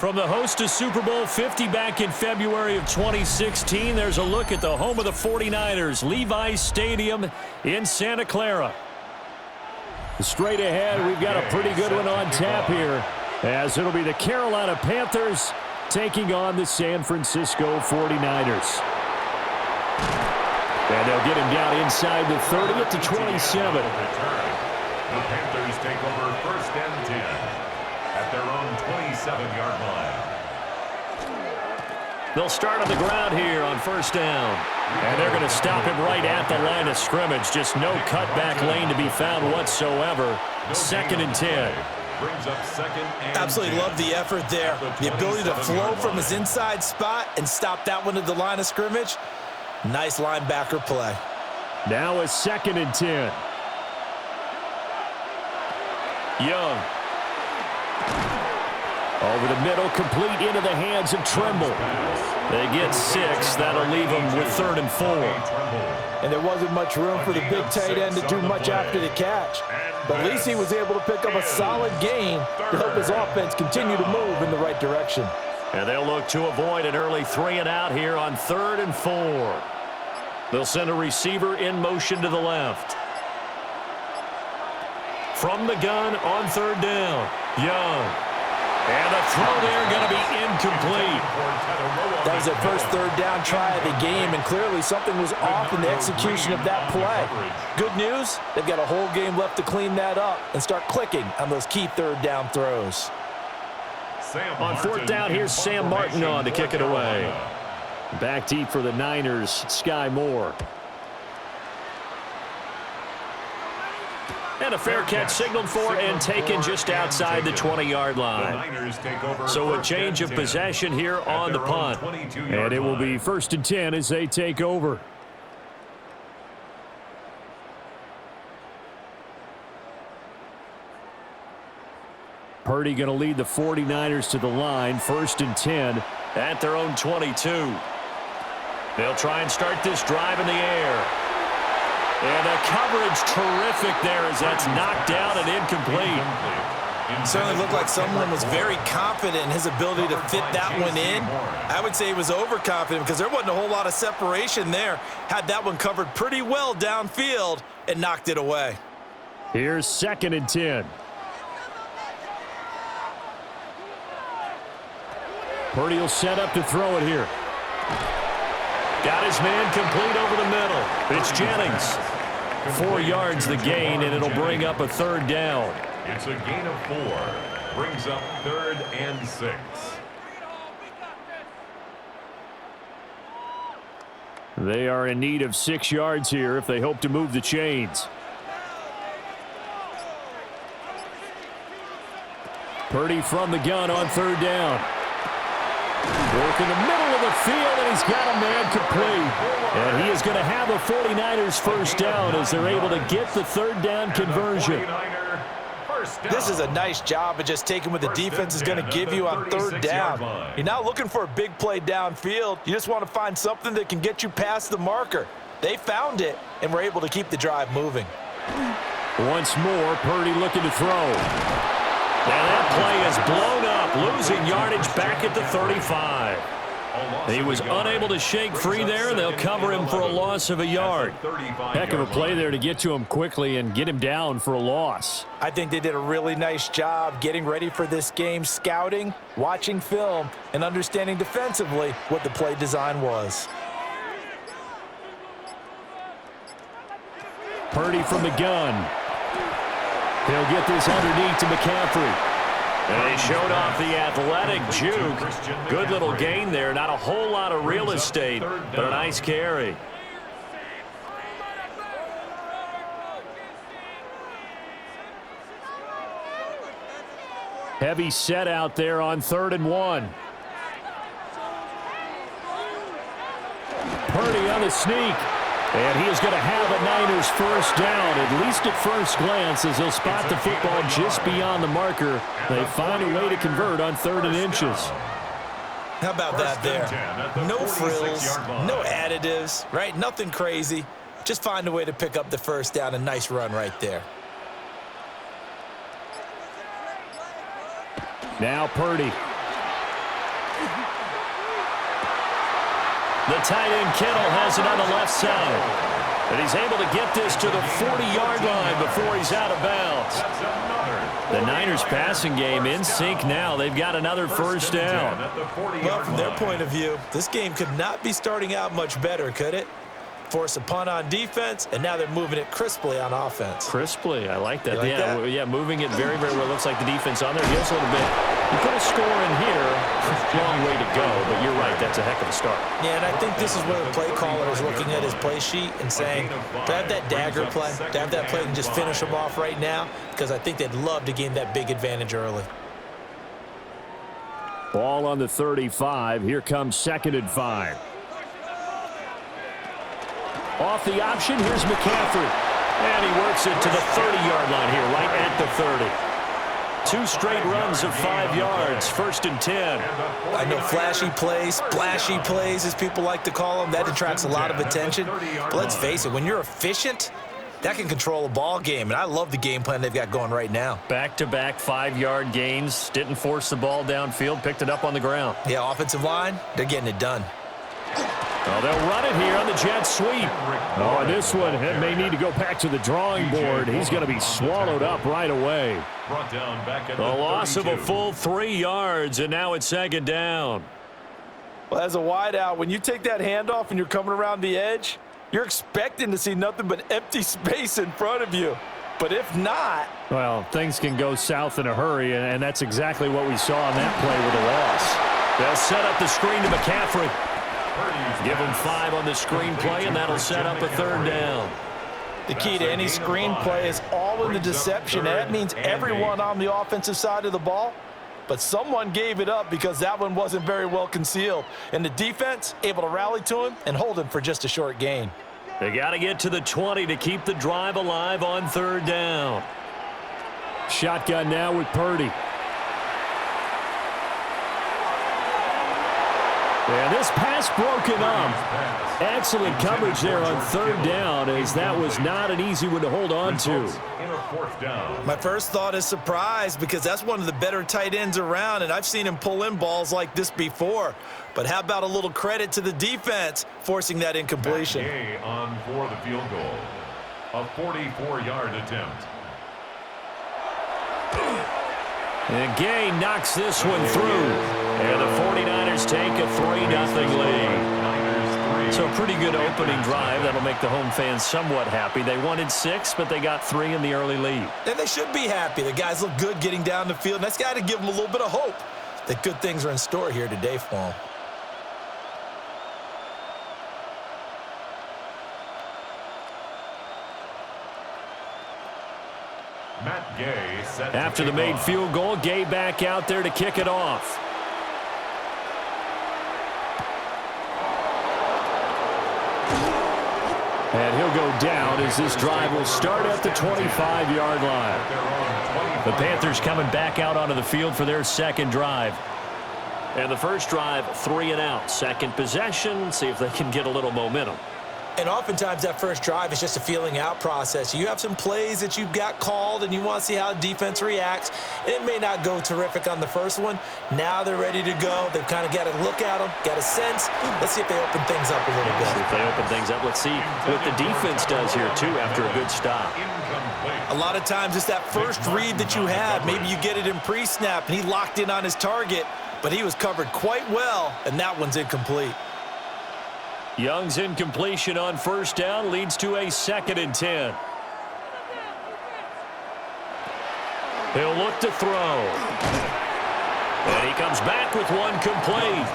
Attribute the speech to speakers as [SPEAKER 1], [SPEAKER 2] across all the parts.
[SPEAKER 1] From the host to Super Bowl 50 back in February of 2016, there's a look at the home of the 49ers, Levi's Stadium in Santa Clara. Straight ahead, we've got a pretty good one on tap here, as it'll be the Carolina Panthers taking on the San Francisco 49ers. And they'll get him down inside the 30 at the 27.
[SPEAKER 2] The Panthers take over first and 10 at their own 27-yard line.
[SPEAKER 1] They'll start on the ground here on first down. And they're going to stop him right at the line of scrimmage. Just no cutback lane to be found whatsoever. Second and 10.
[SPEAKER 2] Brings up second and
[SPEAKER 3] Absolutely
[SPEAKER 2] 10.
[SPEAKER 3] love the effort there. The ability to flow from his inside spot and stop that one at the line of scrimmage. Nice linebacker play.
[SPEAKER 1] Now a second and 10. Young. Over the middle, complete into the hands of Trimble. They get 6. That'll leave them with third and 4.
[SPEAKER 4] And there wasn't much room for the big tight end to do much after the catch. But at least he was able to pick up a solid gain to help his offense continue to move in the right direction.
[SPEAKER 1] And they'll look to avoid an early 3 and out here on third and 4. They'll send a receiver in motion to the left. From the gun on third down, Young. And the throw there going to be incomplete.
[SPEAKER 4] That was their first third down try of the game, and clearly something was off in the execution of that play. Good news, they've got a whole game left to clean that up and start clicking on those key third down throws.
[SPEAKER 1] On fourth down, here's Sam Martin on to kick it away. Back deep for the Niners, Sky Moore. And a fair catch signaled for and taken just outside the 20-yard line. So a change of possession here on the punt. And it will be first and 10 as they take over. Purdy going to lead the 49ers to the line, first and 10 at their own 22. They'll try and start this drive in the air. And the coverage terrific there as that's knocked down and incomplete.
[SPEAKER 3] Certainly looked like someone was very confident in his ability to fit that one in. I would say he was overconfident because there wasn't a whole lot of separation there. Had that one covered pretty well downfield and knocked it away.
[SPEAKER 1] Here's second and 10. Purdy will set up to throw it here. Got his man complete over the middle. It's Jennings. 4 yards the gain, and it'll bring up a third down.
[SPEAKER 2] It's a gain of 4. Brings up third and 6.
[SPEAKER 1] They are in need of 6 yards here if they hope to move the chains. Purdy from the gun on third down. Work in the middle of the field, and he's got a man complete. And he is going to have a 49ers first down as they're able to get the third down conversion.
[SPEAKER 3] This is a nice job of just taking what the defense is going to give you on third down. You're not looking for a big play downfield. You just want to find something that can get you past the marker. They found it, and were able to keep the drive moving.
[SPEAKER 1] Once more, Purdy looking to throw. Now that play is blown up, losing yardage back at the 35. He was unable to shake free there, and they'll cover him for a loss of a yard. Heck of a play there to get to him quickly and get him down for a loss.
[SPEAKER 4] I think they did a really nice job getting ready for this game, scouting, watching film, and understanding defensively what the play design was.
[SPEAKER 1] Purdy from the gun. He'll get this underneath to McCaffrey. And he showed off the athletic juke. Good little gain there. Not a whole lot of real estate, but a nice carry. Heavy set out there on third and 1. Purdy on the sneak. And he is going to have a Niners first down, at least at first glance, as he'll spot the football just beyond the marker. They find a way to convert on third and inches.
[SPEAKER 3] How about that there? No frills, no additives, right? Nothing crazy. Just find a way to pick up the first down. A nice run right there.
[SPEAKER 1] Now Purdy. The tight end Kittle has it on the left side. And he's able to get this to the 40-yard line before he's out of bounds. The Niners passing game in sync now. They've got another first down.
[SPEAKER 3] Well, from their point of view, this game could not be starting out much better, could it? Force a punt on defense, and now they're moving it crisply on offense.
[SPEAKER 1] Crisply, I like that.
[SPEAKER 3] Like that?
[SPEAKER 1] Yeah, moving it very, very well. Looks like the defense on there. Here's a little bit. You put a score in here, long way to go, but you're right, that's a heck of a start.
[SPEAKER 3] Yeah, and I think this is where the play caller is looking at his play sheet and saying, to have that dagger play, to have that play and just finish them off right now, because I think they'd love to gain that big advantage early.
[SPEAKER 1] Ball on the 35. Here comes 2nd and 5. Off the option, here's McCaffrey. And he works it to the 30-yard line here, right at the 30. 2 straight runs of 5 yards, 1st and 10.
[SPEAKER 3] I know flashy plays, splashy plays, as people like to call them. That attracts a lot of attention. But let's face it, when you're efficient, that can control a ball game. And I love the game plan they've got going right now.
[SPEAKER 1] Back-to-back 5-yard gains. Didn't force the ball downfield, picked it up on the ground.
[SPEAKER 3] Yeah, offensive line, they're getting it done.
[SPEAKER 1] Oh, they'll run it here on the jet sweep. Oh, and this one may need to go back to the drawing board. He's going to be swallowed up right away. The loss of a full 3 yards, and now it's 2nd down.
[SPEAKER 3] Well, as a wideout, when you take that handoff and you're coming around the edge, you're expecting to see nothing but empty space in front of you. But if not...
[SPEAKER 1] Well, things can go south in a hurry, and that's exactly what we saw on that play with a loss. They'll set up the screen to McCaffrey. Give him 5 on the screen play, and that'll set up a 3rd down.
[SPEAKER 3] The key to any screen play is all in the deception. And that means everyone on the offensive side of the ball. But someone gave it up because that one wasn't very well concealed. And the defense able to rally to him and hold him for just a short gain.
[SPEAKER 1] They got to get to the 20 to keep the drive alive on 3rd down. Shotgun now with Purdy. And this pass broken up. Excellent coverage there on 3rd down, as that was not an easy one to hold on to.
[SPEAKER 3] My first thought is surprise, because that's one of the better tight ends around, and I've seen him pull in balls like this before. But how about a little credit to the defense forcing that incompletion?
[SPEAKER 2] On for the field goal. A 44-yard attempt.
[SPEAKER 1] And Gay knocks this one through. And the 49ers take a 3-0 lead. So a pretty good opening drive. That'll make the home fans somewhat happy. They wanted 6, but they got 3 in the early lead.
[SPEAKER 3] And they should be happy. The guys look good getting down the field. And that's got to give them a little bit of hope that good things are in store here today for them.
[SPEAKER 2] Gay set
[SPEAKER 1] after the made field goal, Gay back out there to kick it off. And he'll go down as this drive will start at the 25-yard line. The Panthers coming back out onto the field for their 2nd drive. And the first drive, 3 and out. 2nd possession, see if they can get a little momentum.
[SPEAKER 3] And oftentimes that first drive is just a feeling out process. You have some plays that you've got called and you want to see how defense reacts. It may not go terrific on the first one. Now they're ready to go. They've kind of got to look at them, got a sense. Let's see if they open things up a little bit.
[SPEAKER 1] See if they open things up. Let's see what the defense does here, too, after a good stop.
[SPEAKER 3] A lot of times it's that first read that you have. Maybe you get it in pre-snap and he locked in on his target, but he was covered quite well, and that one's incomplete.
[SPEAKER 1] Young's incompletion on 1st down leads to a 2nd and 10. He'll look to throw. And he comes back with one complete.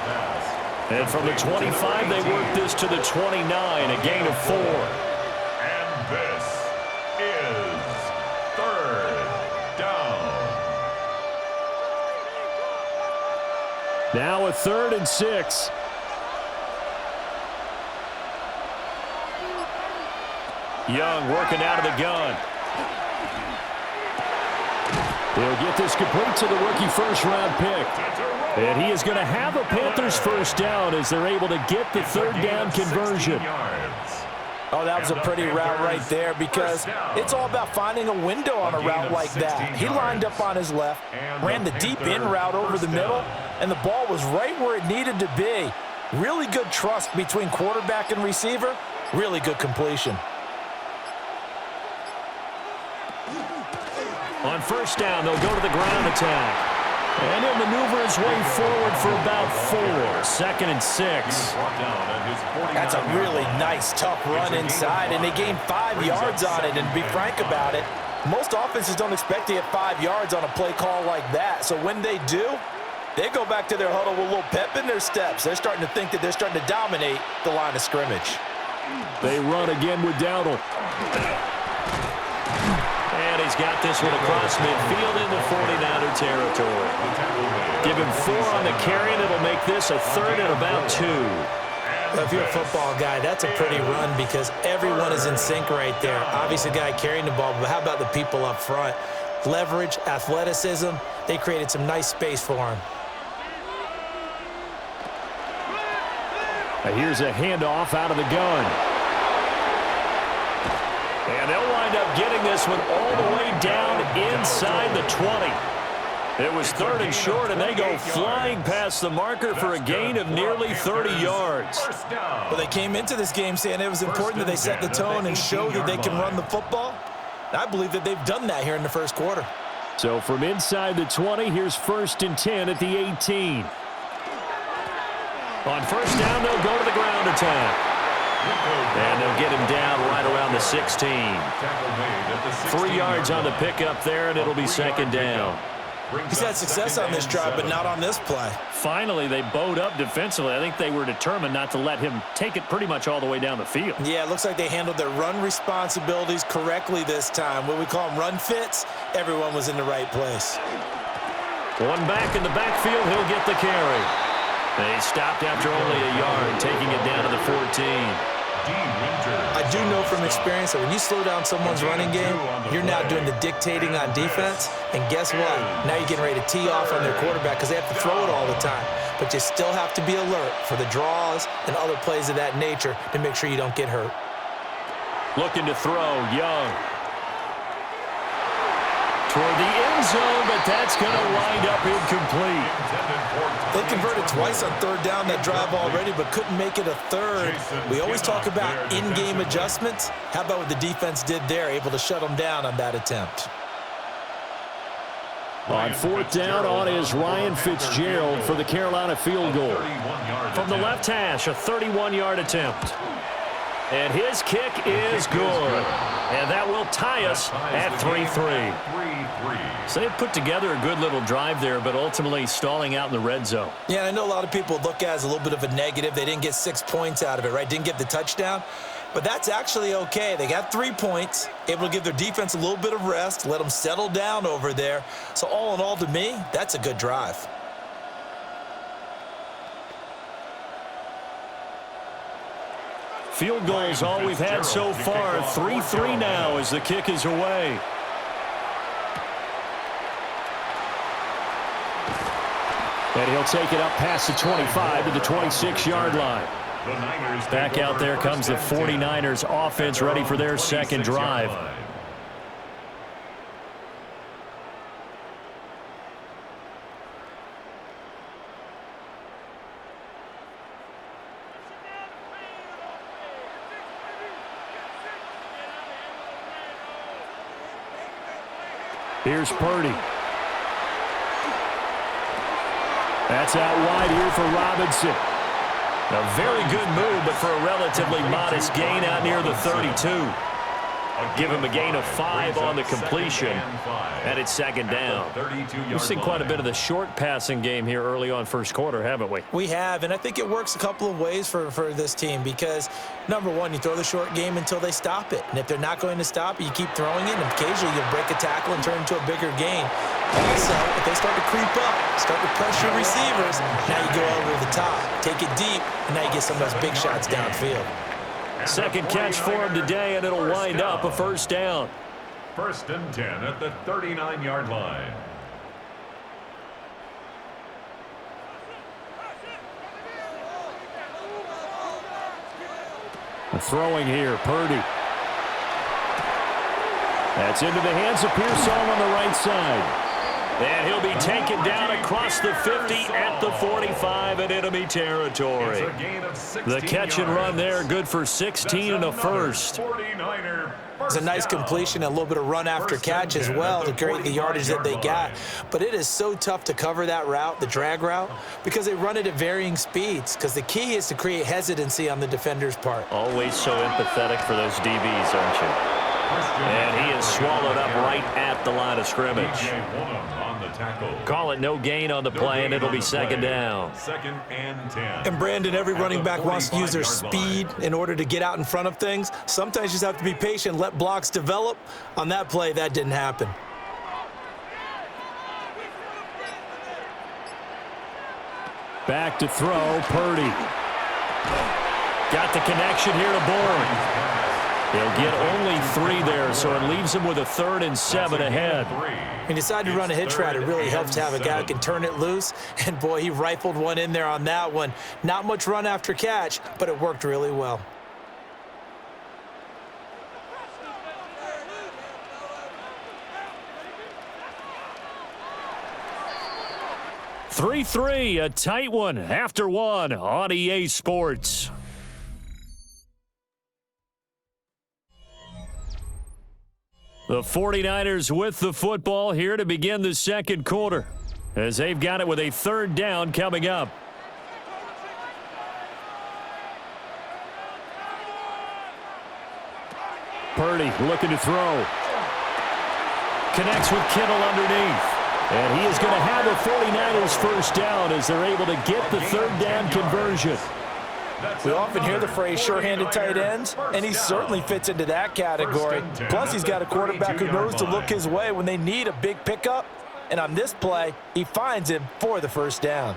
[SPEAKER 1] And from the 25, they work this to the 29, a gain of 4.
[SPEAKER 2] And this is 3rd down.
[SPEAKER 1] Now a 3rd and 6. Young working out of the gun. He'll get this complete to the rookie first-round pick. And he is going to have a Panthers first down as they're able to get the 3rd down conversion.
[SPEAKER 3] Oh, that was a pretty route right there, because it's all about finding a window on a route like that. He lined up on his left, ran the deep in route over the middle, and the ball was right where it needed to be.
[SPEAKER 4] Really good trust between quarterback and receiver. Really good completion.
[SPEAKER 1] On first down, they'll go to the ground attack. And he'll maneuver his way forward for about 4. 2nd and 6.
[SPEAKER 3] That's a really nice, tough run inside, and they gained 5 yards on it. And to be frank about it, most offenses don't expect to get 5 yards on a play call like that. So when they do, they go back to their huddle with a little pep in their steps. They're starting to think that they're starting to dominate the line of scrimmage.
[SPEAKER 1] They run again with Dowdle. And he's got this one across midfield into 49er territory. Give him 4 on the carry, and it'll make this a 3rd and about 2.
[SPEAKER 4] If you're a football guy, that's a pretty run because everyone is in sync right there. Obviously, the guy carrying the ball, but how about the people up front? Leverage, athleticism, they created some nice space for him.
[SPEAKER 1] Here's a handoff out of the gun. And they'll wind up getting this one all the way down inside the 20. It was 3rd and short, and they go flying past the marker for a gain of nearly 30 yards.
[SPEAKER 4] Well, they came into this game saying it was important that they set the tone and show that they can run the football. I believe that they've done that here in the first quarter.
[SPEAKER 1] So from inside the 20, here's 1st and 10 at the 18. On first down, they'll go to the ground attack. And they'll get him down right around the 16. 3 yards on the pickup there, and it'll be 2nd down.
[SPEAKER 4] He's had success on this drive, but not on this play.
[SPEAKER 1] Finally, they bowed up defensively. I think they were determined not to let him take it pretty much all the way down the field.
[SPEAKER 4] Yeah, it looks like they handled their run responsibilities correctly this time. What we call them run fits, everyone was in the right place.
[SPEAKER 1] One back in the backfield, he'll get the carry. They stopped after only a yard, taking it down to the 14.
[SPEAKER 4] I do know from experience that when you slow down someone's running game, you're now doing the dictating on defense. And guess what? Now you're getting ready to tee off on their quarterback because they have to throw it all the time. But you still have to be alert for the draws and other plays of that nature to make sure you don't get hurt.
[SPEAKER 1] Looking to throw, Young. Toward the end zone, but that's going to wind up incomplete.
[SPEAKER 4] They converted twice on 3rd down that drive already, but couldn't make it a 3rd. We always talk about in-game adjustments. How about what the defense did there, able to shut them down on that attempt?
[SPEAKER 1] On 4th down, on is Ryan Fitzgerald for the Carolina field goal. From the left hash, a 31-yard attempt. And his kick is good. And that will tie us at 3-3. So they put together a good little drive there, but ultimately stalling out in the red zone.
[SPEAKER 4] Yeah, I know a lot of people look at it as a little bit of a negative. They didn't get 6 points out of it, right? Didn't get the touchdown. But that's actually okay. They got 3 points, able to give their defense a little bit of rest, let them settle down over there. So all in all, to me, that's a good drive.
[SPEAKER 1] Field goal is all we've had so far. 3-3 now as the kick is away. And he'll take it up past the 25 to the 26-yard line. Back out there comes the 49ers offense ready for their 2nd drive. Here's Purdy. That's out wide here for Robinson. A very good move, but for a relatively modest gain out near the 32. Give him a gain of 5 on the completion, and it's 2nd down. We've seen quite a bit of the short passing game here early on first quarter, haven't we?
[SPEAKER 4] We have, and I think it works a couple of ways for this team because, number one, you throw the short game until they stop it. And if they're not going to stop it, you keep throwing it, and occasionally you'll break a tackle and turn into a bigger gain. Also, if they start to creep up, start to pressure receivers, now you go over the top, take it deep, and now you get some of those big shots downfield.
[SPEAKER 1] 2nd catch for him today, and it'll wind up a 1st down.
[SPEAKER 2] 1st and 10 at the 39-yard line.
[SPEAKER 1] Throwing here, Purdy. That's into the hands of Pearsall on the right side. And he'll be taken down across the 50 at the 45 in enemy territory. The catch and run there, good for 16 and a first.
[SPEAKER 3] It's a nice completion, a little bit of run after catch as well to create the yardage that they got. But it is so tough to cover that route, the drag route, because they run it at varying speeds. Because the key is to create hesitancy on the defender's part.
[SPEAKER 1] Always so empathetic for those DBs, aren't you? And he is swallowed up right at the line of scrimmage. Call it no gain on the play, and it'll be second down.
[SPEAKER 2] Second and 10.
[SPEAKER 3] And Brandon, every running back wants to use their speed in order to get out in front of things. Sometimes you just have to be patient, let blocks develop. On that play, that didn't happen.
[SPEAKER 1] Back to throw, Purdy. Got the connection here to Bourne. He'll get only 3 there, so it leaves him with a 3rd and 7 ahead.
[SPEAKER 3] He decided to run a hitch route. It really helps to have a guy who can turn it loose. And, boy, he rifled one in there on that one. Not much run after catch, but it worked really well.
[SPEAKER 1] Three, a tight one after one on EA Sports. The 49ers with the football here to begin the second quarter, as they've got it with a 3rd down coming up. Purdy looking to throw. Connects with Kittle underneath. And he is going to have a 49ers first down as they're able to get the 3rd down conversion.
[SPEAKER 3] We often hear the phrase sure-handed tight ends, and he certainly fits into that category. Plus, he's got a quarterback who knows to look his way when they need a big pickup. And on this play, he finds him for the first down.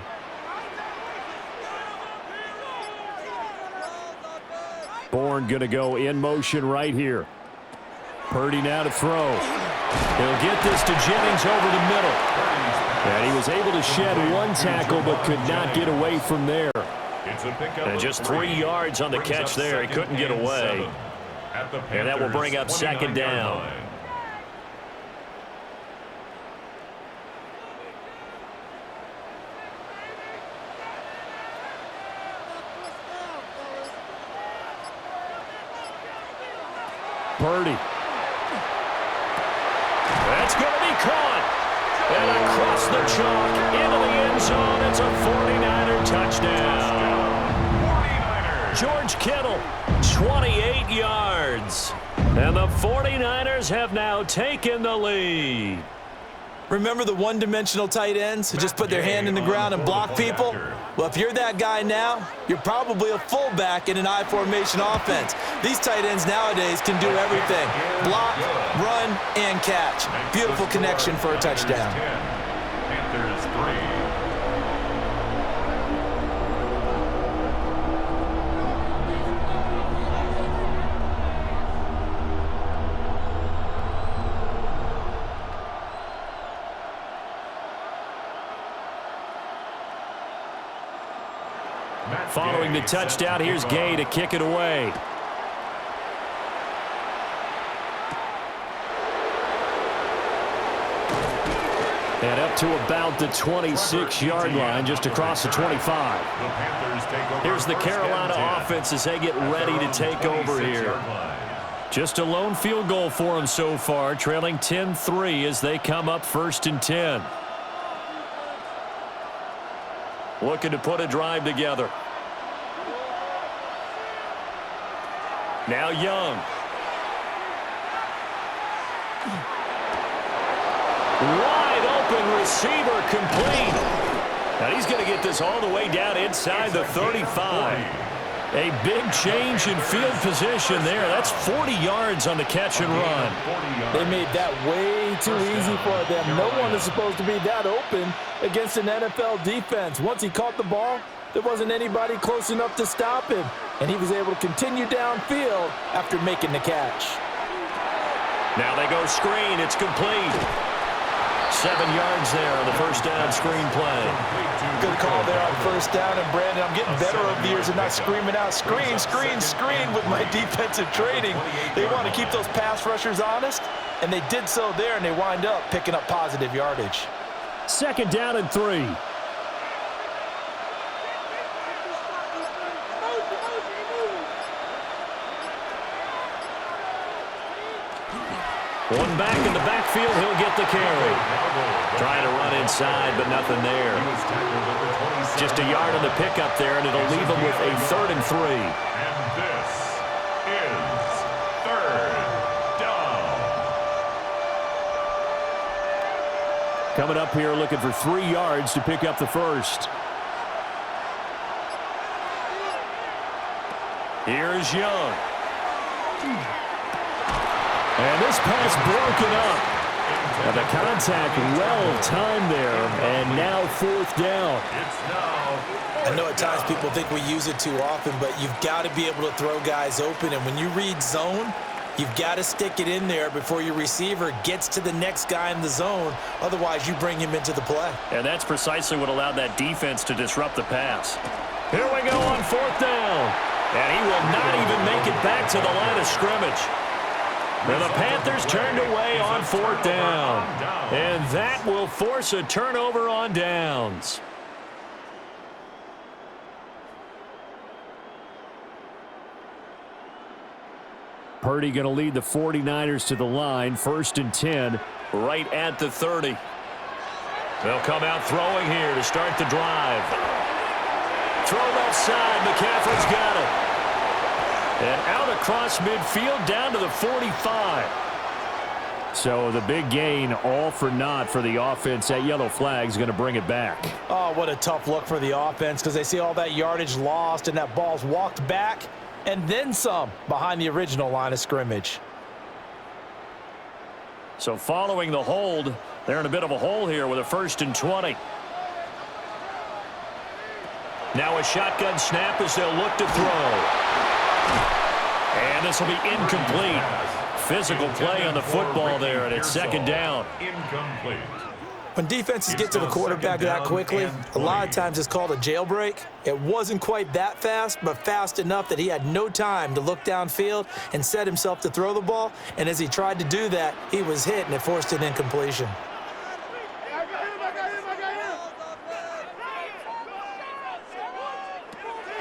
[SPEAKER 1] Bourne going to go in motion right here. Purdy now to throw. He'll get this to Jennings over the middle. And he was able to shed 1 tackle but could not get away from there. And just 3 yards on the catch there. He couldn't get away. And that will bring up 2nd down. Purdy. That's going to be caught. And across the chalk into the end zone. It's a 49er touchdown. George Kittle, 28 yards. And the 49ers have now taken the lead.
[SPEAKER 3] Remember the one-dimensional tight ends who just put their hand in the ground and block people? Well, if you're that guy now, you're probably a fullback in an I-formation offense. These tight ends nowadays can do everything. Block, run, and catch. Beautiful connection for a touchdown.
[SPEAKER 2] Panthers 3.
[SPEAKER 1] Following the touchdown, here's Gay to kick it away. And up to about the 26-yard line, just across the 25. Here's the Carolina offense as they get ready to take over here. Just a lone field goal for them so far, trailing 10-3 as they come up 1st and 10. Looking to put a drive together. Now Young. Wide open receiver complete. Now he's going to get this all the way down inside the 35. A big change in field position there. That's 40 yards on the catch and run.
[SPEAKER 4] They made that way too easy for them. No one is supposed to be that open against an NFL defense. Once he caught the ball, there wasn't anybody close enough to stop him. And he was able to continue downfield after making the catch.
[SPEAKER 1] Now they go screen. It's complete. 7 yards there on the first down screen play.
[SPEAKER 3] Good call there on first down. And, Brandon, I'm getting better over the years and not screaming out, screen, screen, screen with my defensive training. They want to keep those pass rushers honest, and they did so there, and they wind up picking up positive yardage.
[SPEAKER 1] Second down and 3. One back in the backfield, he'll get the carry. Trying to run inside, but nothing there. Just a yard on the pickup there, and it'll leave him with a 3rd and 3.
[SPEAKER 2] And this is 3rd down.
[SPEAKER 1] Coming up here looking for 3 yards to pick up the first. Here's Young. And this pass broken up. And the contact well timed there, and now 4th down.
[SPEAKER 3] I know at times people think we use it too often, but you've got to be able to throw guys open. And when you read zone, you've got to stick it in there before your receiver gets to the next guy in the zone. Otherwise, you bring him into the play.
[SPEAKER 1] And that's precisely what allowed that defense to disrupt the pass. Here we go on 4th down. And he will not even make it back to the line of scrimmage. And the Panthers turned away on 4th down. And that will force a turnover on downs. Purdy going to lead the 49ers to the line. 1st and 10, right at the 30. They'll come out throwing here to start the drive. Throw left side. McCaffrey's got it. And out across midfield down to the 45. So the big gain all for naught for the offense. That yellow flag's going to bring it back.
[SPEAKER 3] Oh, what a tough look for the offense because they see all that yardage lost and that ball's walked back and then some behind the original line of scrimmage.
[SPEAKER 1] So following the hold, they're in a bit of a hole here with a 1st and 20. Now a shotgun snap as they'll look to throw. And this will be incomplete. Physical play on the football there, and it's 2nd down.
[SPEAKER 2] Incomplete.
[SPEAKER 3] When defenses get to the quarterback that quickly, a lot of times it's called a jailbreak. It wasn't quite that fast, but fast enough that he had no time to look downfield and set himself to throw the ball. And as he tried to do that, he was hit, and it forced an incompletion.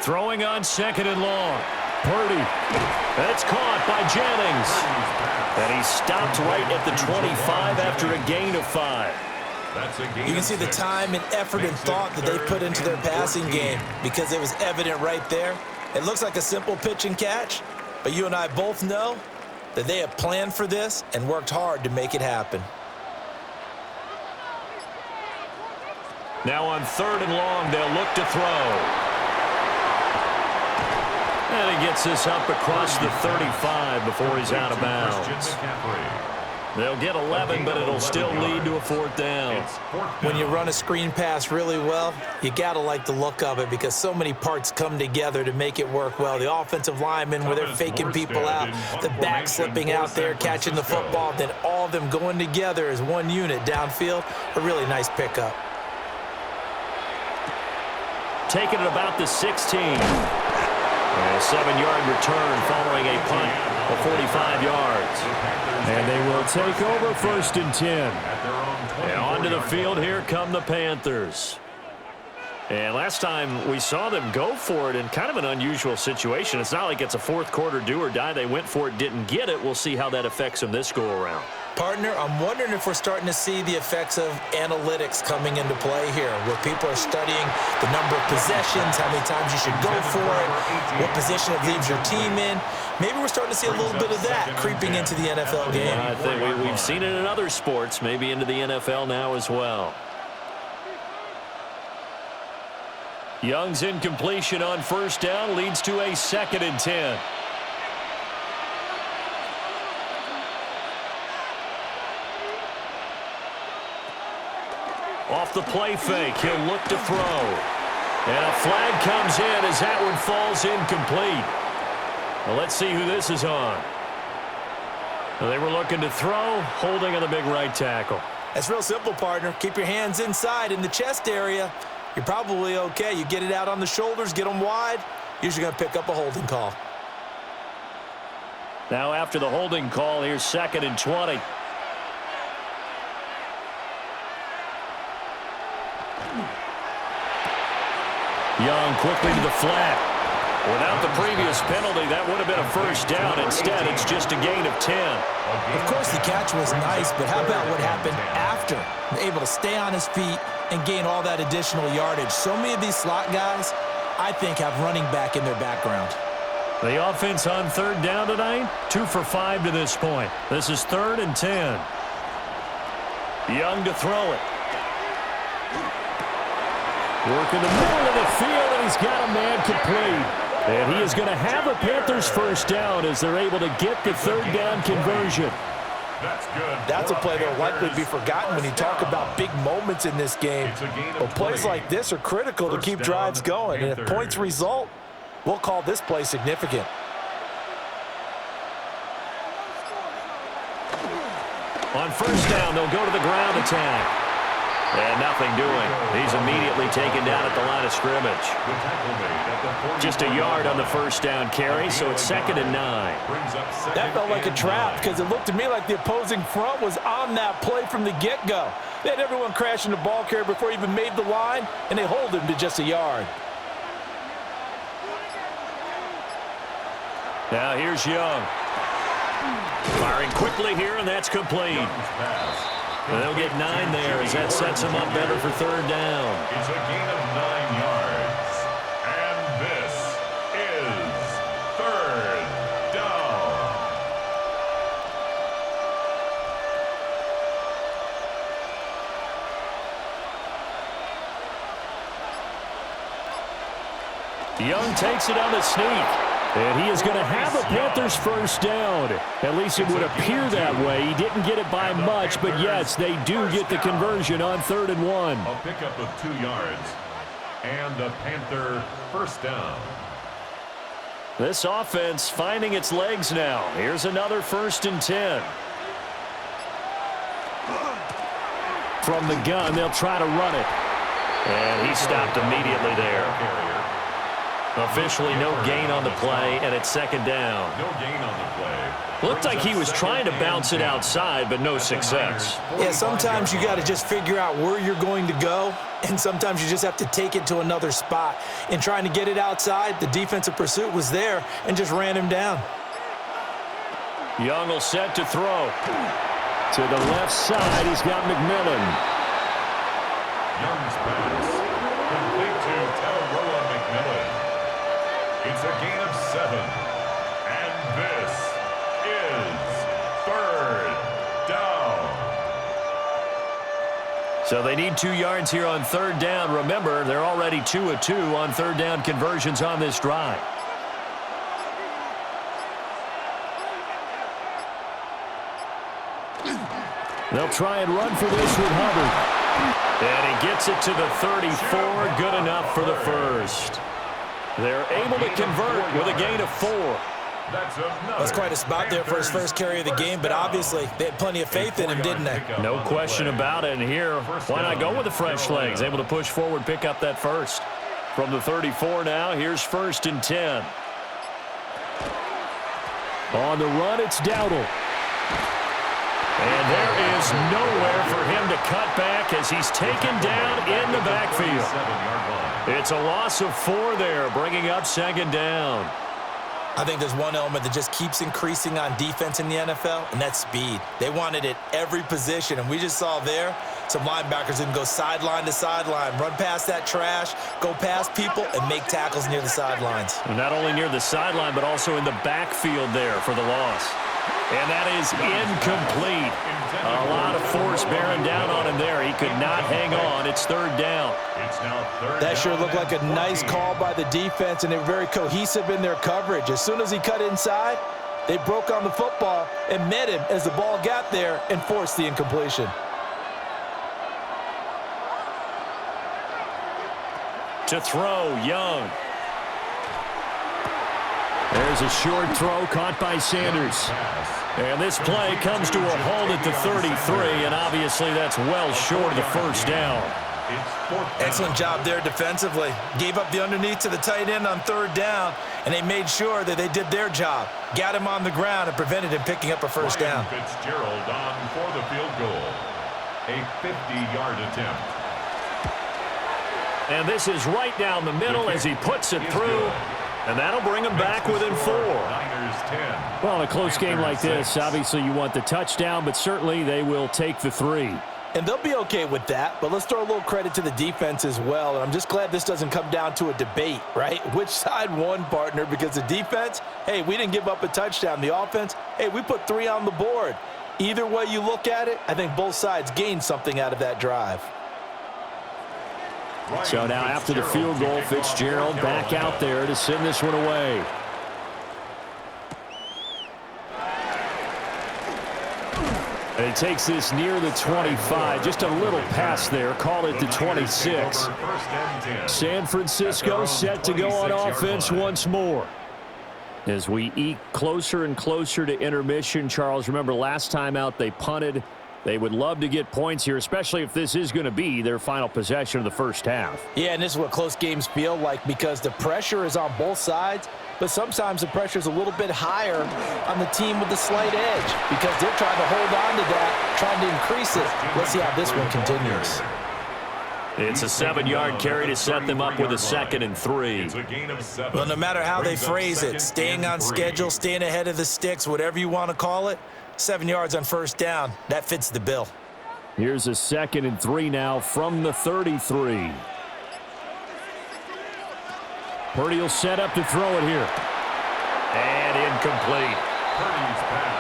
[SPEAKER 1] Throwing on 2nd and long. Purdy. That's caught by Jennings. And he stopped right at the 25 after a gain of 5.
[SPEAKER 3] You can see the time and effort and thought that they put into their passing game because it was evident right there. It looks like a simple pitch and catch, but you and I both know that they have planned for this and worked hard to make it happen.
[SPEAKER 1] Now on 3rd and long, they'll look to throw. And he gets this up across the 35 before he's out of bounds. They'll get 11, but it'll still lead to a 4th down.
[SPEAKER 3] When you run a screen pass really well, you got to like the look of it because so many parts come together to make it work well. The offensive linemen where they're faking people out, the back slipping out there, catching the football, then all of them going together as one unit downfield. A really nice pickup.
[SPEAKER 1] Taking it about the 16. A 7-yard return following a punt of 45 yards. And they will take over 1st and 10. And onto the field, here come the Panthers. And last time we saw them go for it in kind of an unusual situation. It's not like it's a 4th quarter do or die. They went for it, didn't get it. We'll see how that affects them this go-around.
[SPEAKER 3] Partner, I'm wondering if we're starting to see the effects of analytics coming into play here, where people are studying the number of possessions, how many times you should go for it, what position it leaves your team in. Maybe we're starting to see a little bit of that creeping into the NFL game.
[SPEAKER 1] I think we've seen it in other sports, maybe into the NFL now as well. Young's incompletion on 1st down leads to a 2nd and 10. Off the play fake, he'll look to throw. And a flag comes in as that one falls incomplete. Well, let's see who this is on. Well, they were looking to throw, holding on the big right tackle.
[SPEAKER 3] That's real simple, partner. Keep your hands inside in the chest area. You're probably okay. You get it out on the shoulders, get them wide, usually going to pick up a holding call.
[SPEAKER 1] Now after the holding call, here's 2nd and 20. Young quickly to the flat. Without the previous penalty, that would have been a first down. Instead, it's just a gain of 10.
[SPEAKER 4] Of course, the catch was nice, but how about what happened after? Able to stay on his feet and gain all that additional yardage. So many of these slot guys, I think, have running back in their background.
[SPEAKER 1] The offense on third down tonight, 2 for 5 to this point. This is 3rd and 10. Young to throw it. Working the middle of the field, and he's got a man complete. And he is going to have a Panthers first down as they're able to get the third down conversion.
[SPEAKER 3] That's a play that will likely be forgotten when you talk about big moments in this game. But plays like this are critical to keep drives going. And if points result, we'll call this play significant.
[SPEAKER 1] On first down, they'll go to the ground attack. And nothing doing. He's immediately taken down at the line of scrimmage. Just a yard on the first down carry, so it's 2nd and 9.
[SPEAKER 3] That felt like a trap because it looked to me like the opposing front was on that play from the get-go. They had everyone crashing the ball carrier before he even made the line, and they hold him to just a yard.
[SPEAKER 1] Now here's Young. Firing quickly here, and that's complete. And they'll get 9 there as that sets them up better for third down.
[SPEAKER 2] It's a gain of 9 yards. And this is third down.
[SPEAKER 1] Young takes it on the sneak. And he is going to have a Panthers first down. At least it would appear that way. He didn't get it by much, but yes, they do get the conversion on 3rd and 1.
[SPEAKER 2] A pickup of 2 yards. And a Panther first down.
[SPEAKER 1] This offense finding its legs now. Here's another 1st and 10. From the gun, they'll try to run it. And he stopped immediately there. Officially no gain on the play, and it's 2nd down.
[SPEAKER 2] No gain on the play.
[SPEAKER 1] Looked like he was trying to bounce it outside, but no success.
[SPEAKER 4] Yeah, sometimes you got to just figure out where you're going to go, and sometimes you just have to take it to another spot. In trying to get it outside, the defensive pursuit was there and just ran him down.
[SPEAKER 1] Young will set to throw. To the left side, he's got McMillan.
[SPEAKER 2] Young's pass. Complete to Tallaroa McMillan. It's a gain of 7. And this is third down.
[SPEAKER 1] So they need 2 yards here on third down. Remember, they're already 2 of 2 on third down conversions on this drive. They'll try and run for this with Hubbard. And he gets it to the 34. Good enough for the first. They're able to convert with a gain of 4.
[SPEAKER 4] That's quite a spot there for his first carry of the game, but obviously they had plenty of faith in him, didn't they?
[SPEAKER 1] No question about it. And here, why not go with the fresh legs? Able to push forward, pick up that first. From the 34 now, here's 1st and 10. On the run, it's Dowdle. And there is nowhere for him to cut back as he's taken down in the backfield. It's a loss of 4 there, bringing up 2nd down.
[SPEAKER 4] I think there's one element that just keeps increasing on defense in the NFL, and that's speed. They want it at every position, and we just saw there some linebackers can go sideline to sideline, run past that trash, go past people, and make tackles near the sidelines.
[SPEAKER 1] And not only near the sideline, but also in the backfield there for the loss. And that is incomplete. A lot of force bearing down on him there. He could not hang on. It's 3rd down.
[SPEAKER 4] That sure looked like a nice call by the defense, and they're very cohesive in their coverage. As soon as he cut inside, they broke on the football and met him as the ball got there and forced the incompletion.
[SPEAKER 1] To throw, Young. There's a short throw caught by Sanders. And this play comes to a halt at the 33, and obviously that's well short of the first down.
[SPEAKER 4] Excellent job there defensively. Gave up the underneath to the tight end on 3rd down, and they made sure that they did their job. Got him on the ground and prevented him picking up a first down.
[SPEAKER 2] Fitzgerald on for the field goal. A 50-yard attempt.
[SPEAKER 1] And this is right down the middle as he puts it through. And that'll bring him back within 4. Well, in a close game like this, obviously you want the touchdown, but certainly they will take the 3.
[SPEAKER 4] And they'll be okay with that, but let's throw a little credit to the defense as well. And I'm just glad this doesn't come down to a debate, right? Which side won, partner? Because the defense, hey, we didn't give up a touchdown. The offense, hey, we put 3 on the board. Either way you look at it, I think both sides gained something out of that drive.
[SPEAKER 1] So now after the field goal, Fitzgerald back out there to send this one away. And he takes this near the 25. Just a little pass there. Call it the 26. San Francisco set to go on offense once more. As we eke closer and closer to intermission, Charles, remember last time out they punted. They would love to get points here, especially if this is going to be their final possession of the first half.
[SPEAKER 4] Yeah, and this is what close games feel like because the pressure is on both sides, but sometimes the pressure is a little bit higher on the team with the slight edge because they're trying to hold on to that, trying to increase it. Let's see how this one continues.
[SPEAKER 1] It's a 7-yard carry to set them up with a 2nd and 3.
[SPEAKER 3] Well, no matter how they phrase it, staying on schedule, staying ahead of the sticks, whatever you want to call it, 7 yards on first down, that fits the bill.
[SPEAKER 1] Here's a 2nd and 3 now from the 33. Purdy will set up to throw it here. And incomplete.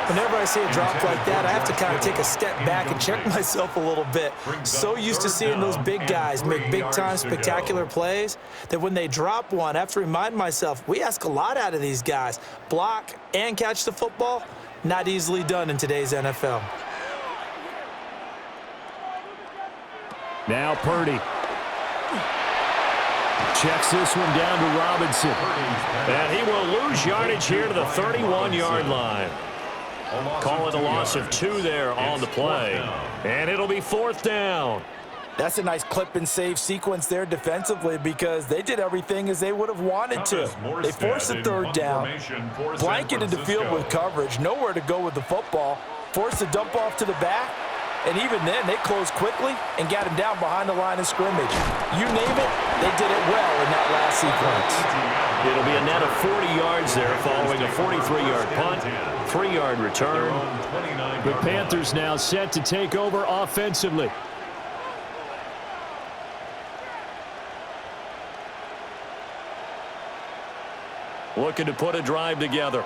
[SPEAKER 3] Whenever I see a drop like that, I have to kind of take a step back and check myself a little bit. So used to seeing those big guys make big-time spectacular plays that when they drop one, I have to remind myself, we ask a lot out of these guys. Block and catch the football, not easily done in today's NFL.
[SPEAKER 1] Now Purdy. Checks this one down to Robinson. And he will lose yardage here to the 31-yard line. Call it a loss of 2 there on the play. And it'll be 4th down.
[SPEAKER 4] That's a nice clip and save sequence there defensively because they did everything as they would have wanted to. They forced the 3rd down, blanketed the field with coverage, nowhere to go with the football, forced the dump off to the back, and even then they closed quickly and got him down behind the line of scrimmage. You name it, they did it well in that last sequence.
[SPEAKER 1] It'll be a net of 40 yards there following a 43-yard punt, 3-yard return. The Panthers now set to take over offensively. Looking to put a drive together.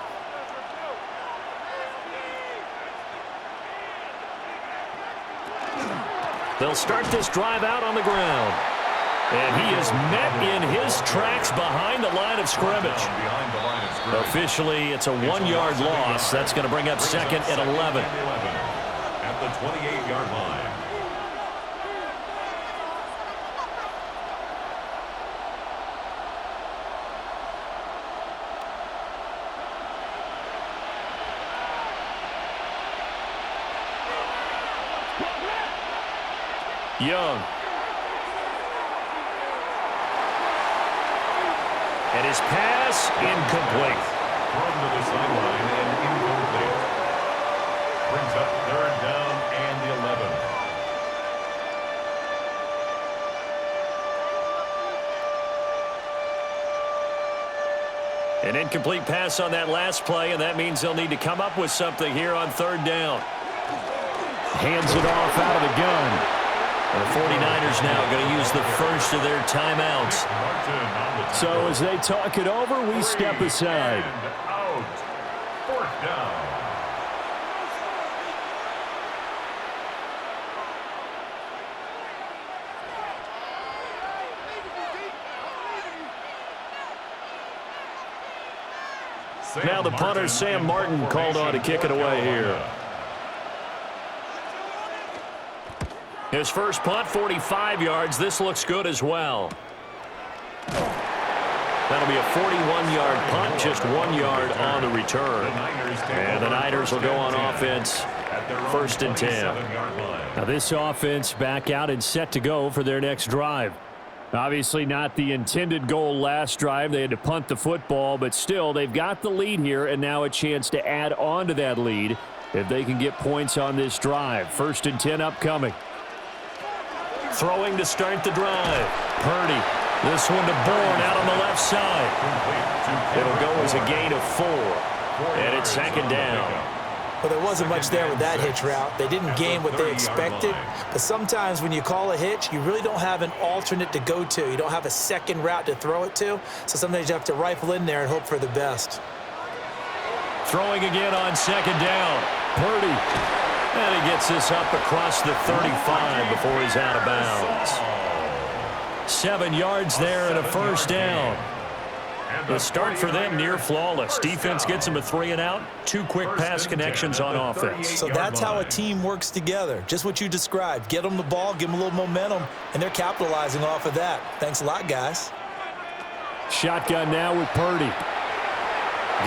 [SPEAKER 1] They'll start this drive out on the ground. And he is met in his tracks behind the line of scrimmage. Officially, it's a 1-yard loss. That's going to bring up 2nd and 11.
[SPEAKER 2] At the 28-yard line.
[SPEAKER 1] Young. And his pass incomplete.
[SPEAKER 2] Thrown to the sideline and incomplete. Brings up 3rd down and the 11.
[SPEAKER 1] An incomplete pass on that last play, and that means they'll need to come up with something here on 3rd down. Hands it off out of the gun. And the 49ers now going to use the first of their timeouts. So as they talk it over, we step aside.
[SPEAKER 2] Out. 4th down.
[SPEAKER 1] Now the punter, Sam Martin, called on to kick it away here. His first punt, 45 yards. This looks good as well. That'll be a 41-yard punt, just 1 yard on the return. And the Niners will go on offense, 1st and 10. Now this offense back out and set to go for their next drive. Obviously not the intended goal last drive. They had to punt the football, but still they've got the lead here and now a chance to add on to that lead if they can get points on this drive. 1st and 10 upcoming. Throwing to start the drive. Purdy. This one to Bourne out on the left side. It'll go as a gain of 4. And it's second down.
[SPEAKER 3] Well, there wasn't much there with that hitch route. They didn't gain what they expected. But sometimes when you call a hitch, you really don't have an alternate to go to. You don't have a second route to throw it to. So sometimes you have to rifle in there and hope for the best.
[SPEAKER 1] Throwing again on second down. Purdy. And he gets this up across the 35 before he's out of bounds. 7 yards there and a first down. The start for them near flawless. Defense gets them a 3 and out. 2 quick pass connections on offense.
[SPEAKER 3] So that's how a team works together. Just what you described. Get them the ball, give them a little momentum, and they're capitalizing off of that. Thanks a lot, guys.
[SPEAKER 1] Shotgun now with Purdy.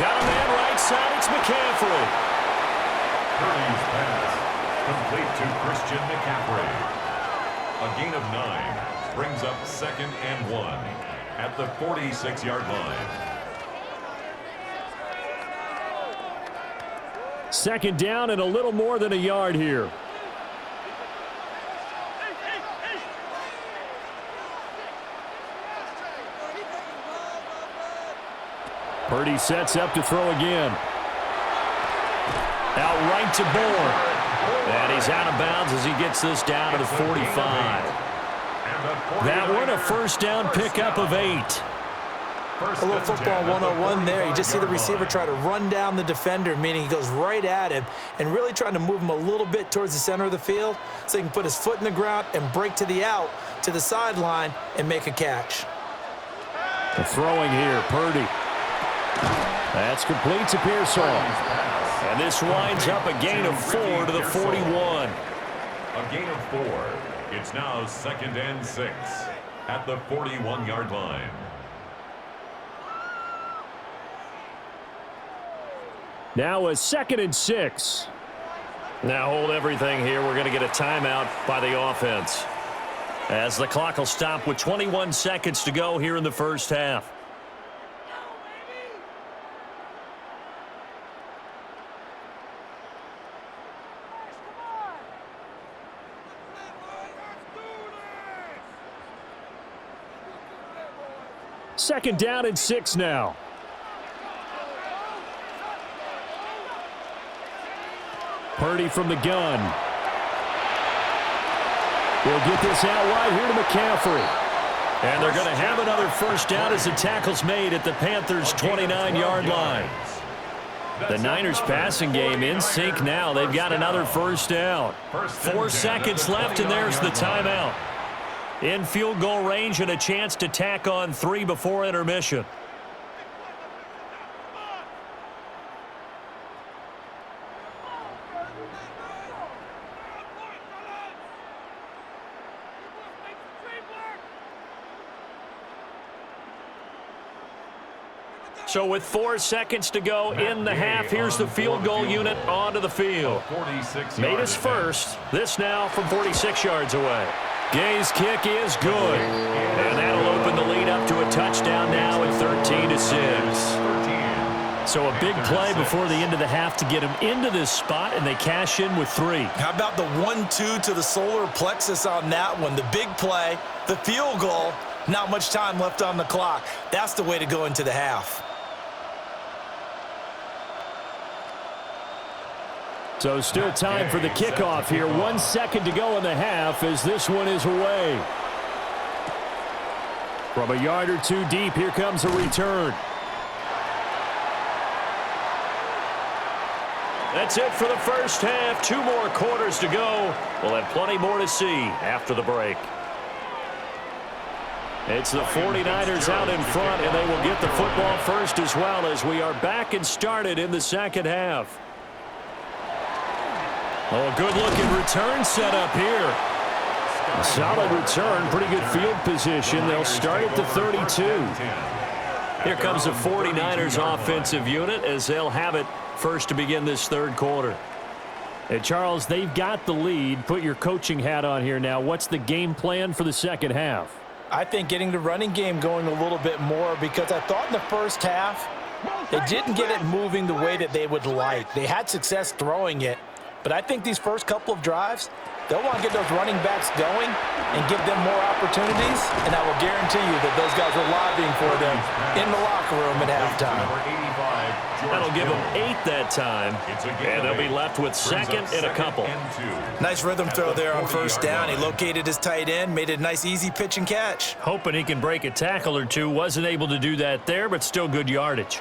[SPEAKER 1] Got a man right side. It's McCaffrey.
[SPEAKER 2] Purdy's pass complete to Christian McCaffrey. A gain of 9 brings up 2nd and 1 at the 46-yard line.
[SPEAKER 1] Second down and a little more than a yard here. Purdy sets up to throw again. Out right to Bourne. And he's out of bounds as he gets this down to the 45. That one a first down pickup of 8.
[SPEAKER 3] A little football 101 there. You just see the receiver try to run down the defender, meaning he goes right at him and really trying to move him a little bit towards the center of the field so he can put his foot in the ground and break to the out, to the sideline, and make a catch.
[SPEAKER 1] The throwing here, Purdy. That's complete to Pearson. And this winds up a gain of 4 to the 41.
[SPEAKER 2] A gain of 4. It's now 2nd and 6 at the 41-yard line.
[SPEAKER 1] Now a 2nd and 6. Now hold everything here. We're going to get a timeout by the offense, as the clock will stop with 21 seconds to go here in the first half. Second down and 6 now. Purdy from the gun. We'll get this out wide here to McCaffrey. And they're going to have another first down as the tackle's made at the Panthers' 29-yard line. The Niners passing game in sync now. They've got another first down. 4 seconds left, and there's the timeout. In field goal range and a chance to tack on 3 before intermission. So with 4 seconds to go in the half, here's the field goal unit onto the field. Made his first. This now from 46 yards away. Gay's kick is good. And that'll open the lead up to a touchdown now at 13-6. So a big play before the end of the half to get him into this spot, and they cash in with 3.
[SPEAKER 3] How about the 1-2 to the solar plexus on that one? The big play, the field goal, not much time left on the clock. That's the way to go into the half.
[SPEAKER 1] So still time for the kickoff here. 1 second to go in the half as this one is away. From a yard or 2 deep, here comes a return. That's it for the first half. 2 more quarters to go. We'll have plenty more to see after the break. It's the 49ers out in front, and they will get the football first as well as we are back and started in the second half. Oh, good-looking return set up here. A solid return, pretty good field position. They'll start at the 32. Here comes the 49ers offensive unit as they'll have it first to begin this third quarter. And Charles, they've got the lead. Put your coaching hat on here now. What's the game plan for the second half?
[SPEAKER 3] I think getting the running game going a little bit more, because I thought in the first half they didn't get it moving the way that they would like. They had success throwing it,
[SPEAKER 4] But I think these first couple of drives, they'll want to get those running backs going and give them more opportunities, and I will guarantee you that those guys are lobbying for them in the locker room at halftime.
[SPEAKER 1] That'll give them 8 that time, and they'll be left with second and a couple.
[SPEAKER 3] Nice rhythm throw there on first down. He located his tight end, made it a nice, easy pitch and catch.
[SPEAKER 1] Hoping he can break a tackle or two. Wasn't able to do that there, but still good yardage.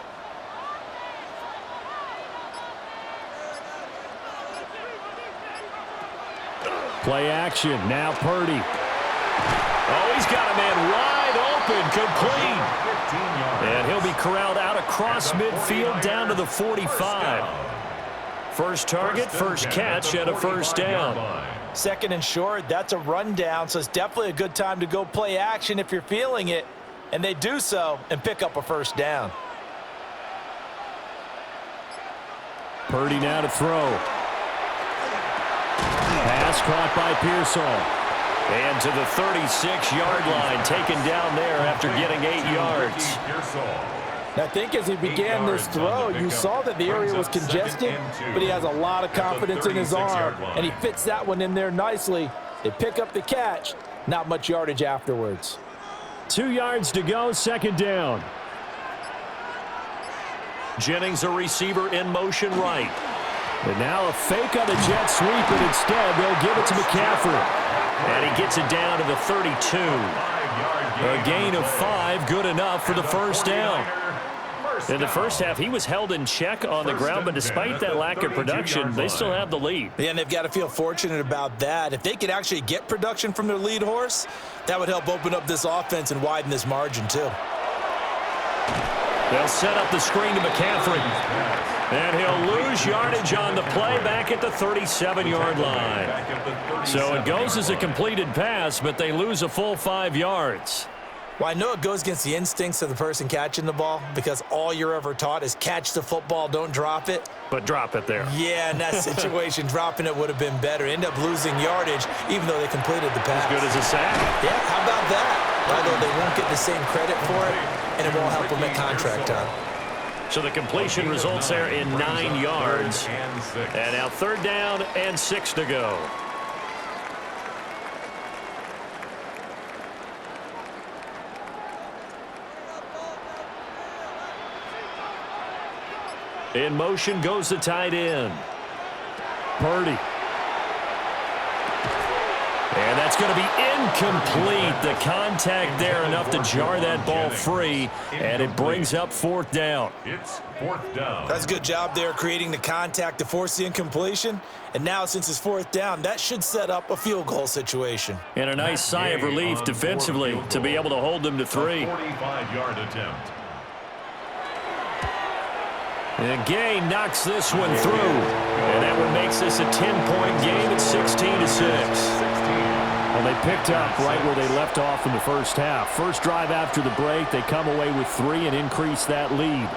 [SPEAKER 1] Play action. Now Purdy. Oh, he's got a man wide open, complete. And he'll be corralled out across midfield down to the 45. First target, first catch, and a first down.
[SPEAKER 3] Second and short, that's a rundown, so it's definitely a good time to go play action if you're feeling it. And they do so and pick up a first down.
[SPEAKER 1] Purdy now to throw. Pass caught by Pearsall. And to the 36-yard line, taken down there after getting 8 yards.
[SPEAKER 4] I think as he began this throw, you saw that the area was congested, but he has a lot of confidence in his arm, and he fits that one in there nicely. They pick up the catch, not much yardage afterwards.
[SPEAKER 1] 2 yards to go, second down. Jennings, a receiver in motion right. And now a fake on the jet sweep, but instead they'll give it to McCaffrey. And he gets it down to the 32. A gain of 5, good enough for the first down. In the first half, he was held in check on the ground, but despite that lack of production, they still have the lead.
[SPEAKER 3] Yeah, and they've got to feel fortunate about that. If they could actually get production from their lead horse, that would help open up this offense and widen this margin too.
[SPEAKER 1] They'll set up the screen to McCaffrey. And he'll lose yardage on the play back at the 37-yard line. So it goes as a completed pass, but they lose a full 5 yards.
[SPEAKER 3] Well, I know it goes against the instincts of the person catching the ball because all you're ever taught is catch the football, don't drop it.
[SPEAKER 1] But drop it there.
[SPEAKER 3] Yeah, in that situation, dropping it would have been better. End up losing yardage even though they completed the pass.
[SPEAKER 1] As good as a sack.
[SPEAKER 3] Yeah, how about that? Although they won't get the same credit for it, and it won't help them at contract time.
[SPEAKER 1] So the completion results there in 9 yards. And now third down and 6 to go. In motion goes the tight end. Purdy. And that's going to be incomplete. The contact there enough to jar that ball free, and it brings up fourth down.
[SPEAKER 2] It's fourth down.
[SPEAKER 3] That's a good job there creating the contact to force the incompletion. And now since it's fourth down, that should set up a field goal situation.
[SPEAKER 1] And a nice sigh of relief defensively to be able to hold them to 3.
[SPEAKER 2] 45-yard attempt.
[SPEAKER 1] And Gay knocks this one through. And that one makes this a 10-point game at 16-6. Well, they picked up right where they left off in the first half. First drive after the break, they come away with 3 and increase that lead.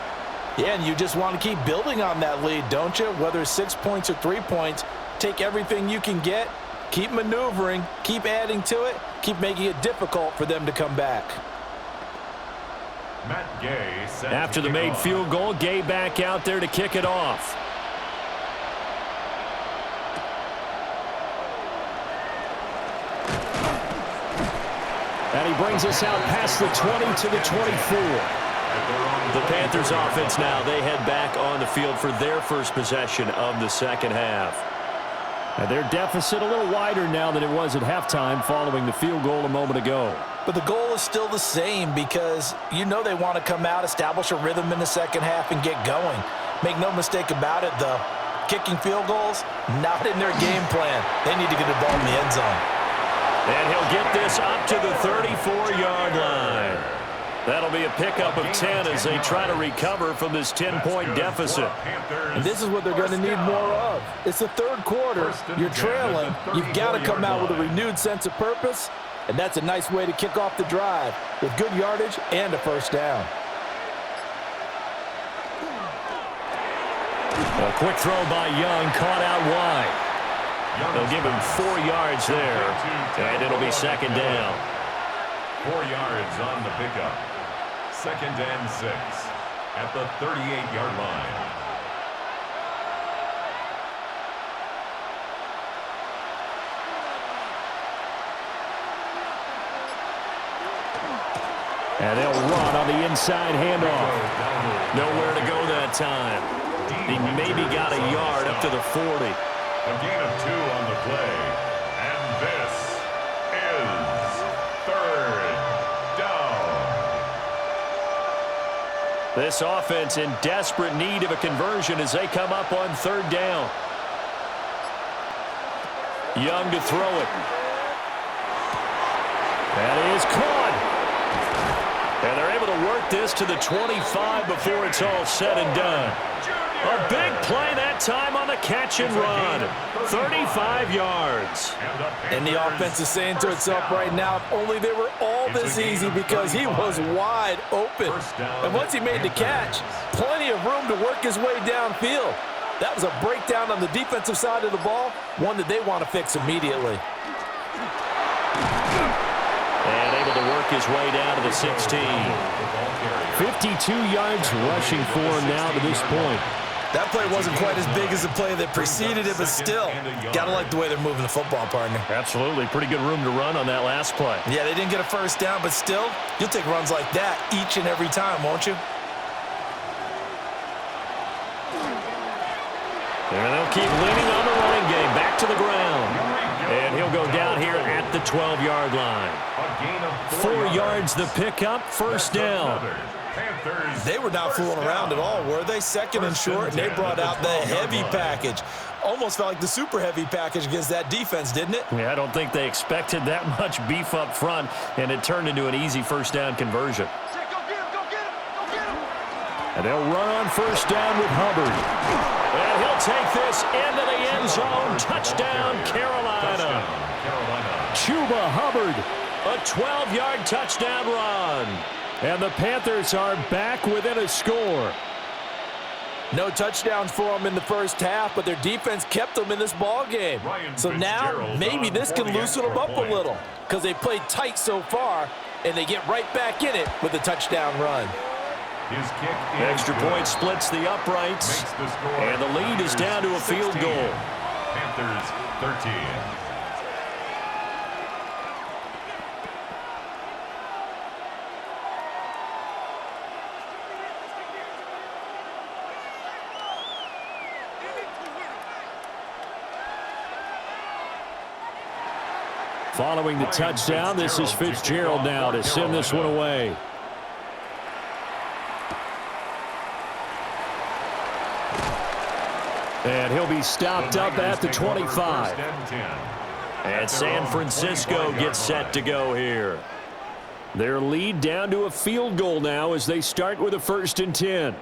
[SPEAKER 4] Yeah, and you just want to keep building on that lead, don't you? Whether it's 6 points or 3 points, take everything you can get, keep maneuvering, keep adding to it, keep making it difficult for them to come back.
[SPEAKER 2] Matt Gay
[SPEAKER 1] after the made field goal, Gay back out there to kick it off. And he brings us out past the 20 to the 24. The Panthers offense now, they head back on the field for their first possession of the second half. And their deficit a little wider now than it was at halftime following the field goal a moment ago.
[SPEAKER 4] But the goal is still the same because you know they want to come out, establish a rhythm in the second half, and get going. Make no mistake about it, though. Kicking field goals, not in their game plan. They need to get the ball in the end zone.
[SPEAKER 1] And he'll get this up to the 34-yard line. That'll be a pickup of 10 as they try to recover from this 10-point deficit.
[SPEAKER 4] And this is what they're going to need more of. It's the third quarter. You're trailing. You've got to come out with a renewed sense of purpose, and that's a nice way to kick off the drive with good yardage and a first down.
[SPEAKER 1] A quick throw by Young, caught out wide. They'll give him 4 yards there, and it'll be second down.
[SPEAKER 2] 4 yards on the pickup. Second and 6 at the 38-yard line.
[SPEAKER 1] And they'll run on the inside handoff. Nowhere to go that time. He maybe got a yard up to the 40.
[SPEAKER 2] A gain of 2 on the play. And this is 3rd down.
[SPEAKER 1] This offense in desperate need of a conversion as they come up on 3rd down. Young to throw it. That is caught. And they're able to work this to the 25 before it's all said and done. A big play that time on the catch and run. 35 yards.
[SPEAKER 4] And the offense is saying to itself right now, if only they were all this easy, because he was wide open. And once he made the catch, plenty of room to work his way downfield. That was a breakdown on the defensive side of the ball, one that they want to fix immediately.
[SPEAKER 1] And able to work his way down to the 16. 52 yards rushing for him now to this point.
[SPEAKER 3] That play wasn't quite as big as the play that preceded it, but still, gotta like the way they're moving the football, partner.
[SPEAKER 1] Absolutely. Pretty good room to run on that last play.
[SPEAKER 3] Yeah, they didn't get a first down, but still, you'll take runs like that each and every time, won't you?
[SPEAKER 1] And they'll keep leaning on the running game. Back to the ground. And he'll go down here at the 12-yard line. 4 yards the pickup, 1st down.
[SPEAKER 3] They were not fooling around at all, were they? 2nd and short, and they brought out the heavy package. Almost felt like the super heavy package against that defense, didn't it?
[SPEAKER 1] Yeah, I don't think they expected that much beef up front, and it turned into an easy 1st down conversion. And they'll run on 1st down with Hubbard. And he'll take this into the end zone. Touchdown, Carolina. Chuba Hubbard, a 12-yard touchdown run. And the Panthers are back within a score.
[SPEAKER 4] No touchdowns for them in the first half, but their defense kept them in this ball game. So now maybe this can loosen them up a little, because they played tight so far, and they get right back in it with a touchdown run.
[SPEAKER 1] Extra point splits the uprights, and the lead is down to a field goal.
[SPEAKER 2] Panthers 13.
[SPEAKER 1] Following the touchdown, this is Fitzgerald now to send this one away. And he'll be stopped up at the 25. And San Francisco gets set to go here. Their lead down to a field goal now as they start with a 1st and 10.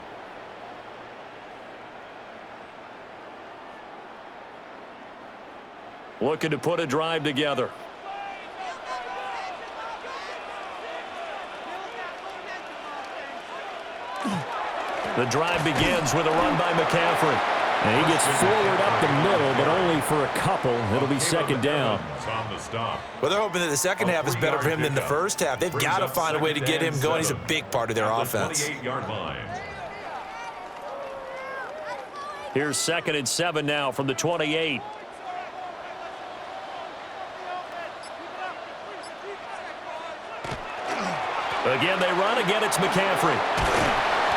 [SPEAKER 1] Looking to put a drive together. The drive begins with a run by McCaffrey. And he gets forward up the middle, but only for a couple. It'll be 2nd down.
[SPEAKER 3] Well, they're hoping that the second half is better for him than the first half. They've got to find a way to get him going. He's a big part of their offense.
[SPEAKER 1] Here's 2nd and 7 now from the 28. Again, they run. Again, it's McCaffrey.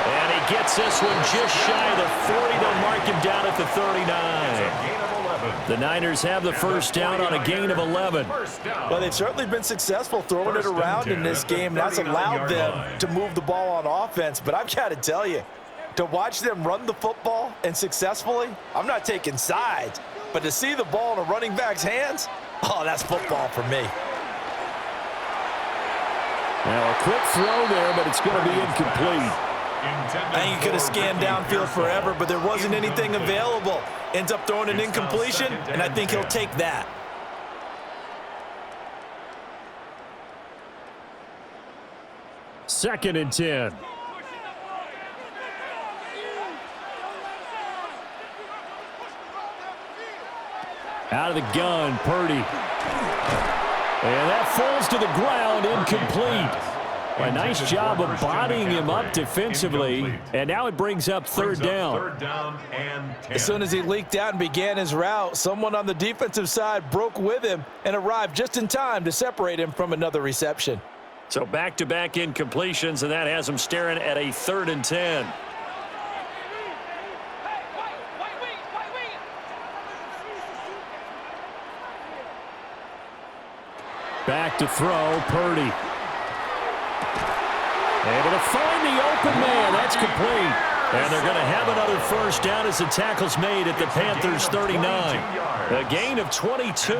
[SPEAKER 1] And he gets this one just shy of the 40. They'll mark him down at the 39. The Niners have the 1st down on a gain of 11.
[SPEAKER 4] Well, they've certainly been successful throwing it around in this game. That's allowed them to move the ball on offense. But I've got to tell you, to watch them run the football and successfully, I'm not taking sides, but to see the ball in a running back's hands, oh, that's football for me.
[SPEAKER 1] Now a quick throw there, but it's going to be incomplete.
[SPEAKER 3] I think he could have scanned downfield forever, but there wasn't anything available. Ends up throwing an incompletion, and I think he'll take that.
[SPEAKER 1] Second and 10. Out of the gun, Purdy. And that falls to the ground, incomplete. A nice job of bodying him up defensively, and now it brings up 3rd down.
[SPEAKER 4] As soon as he leaked out and began his route, someone on the defensive side broke with him and arrived just in time to separate him from another reception.
[SPEAKER 1] So back-to-back incompletions, and that has them staring at a 3rd and 10. Back to throw, Purdy. Able to find the open man. That's complete. And they're going to have another first down as the tackle's made at the Panthers 39. A gain of 22.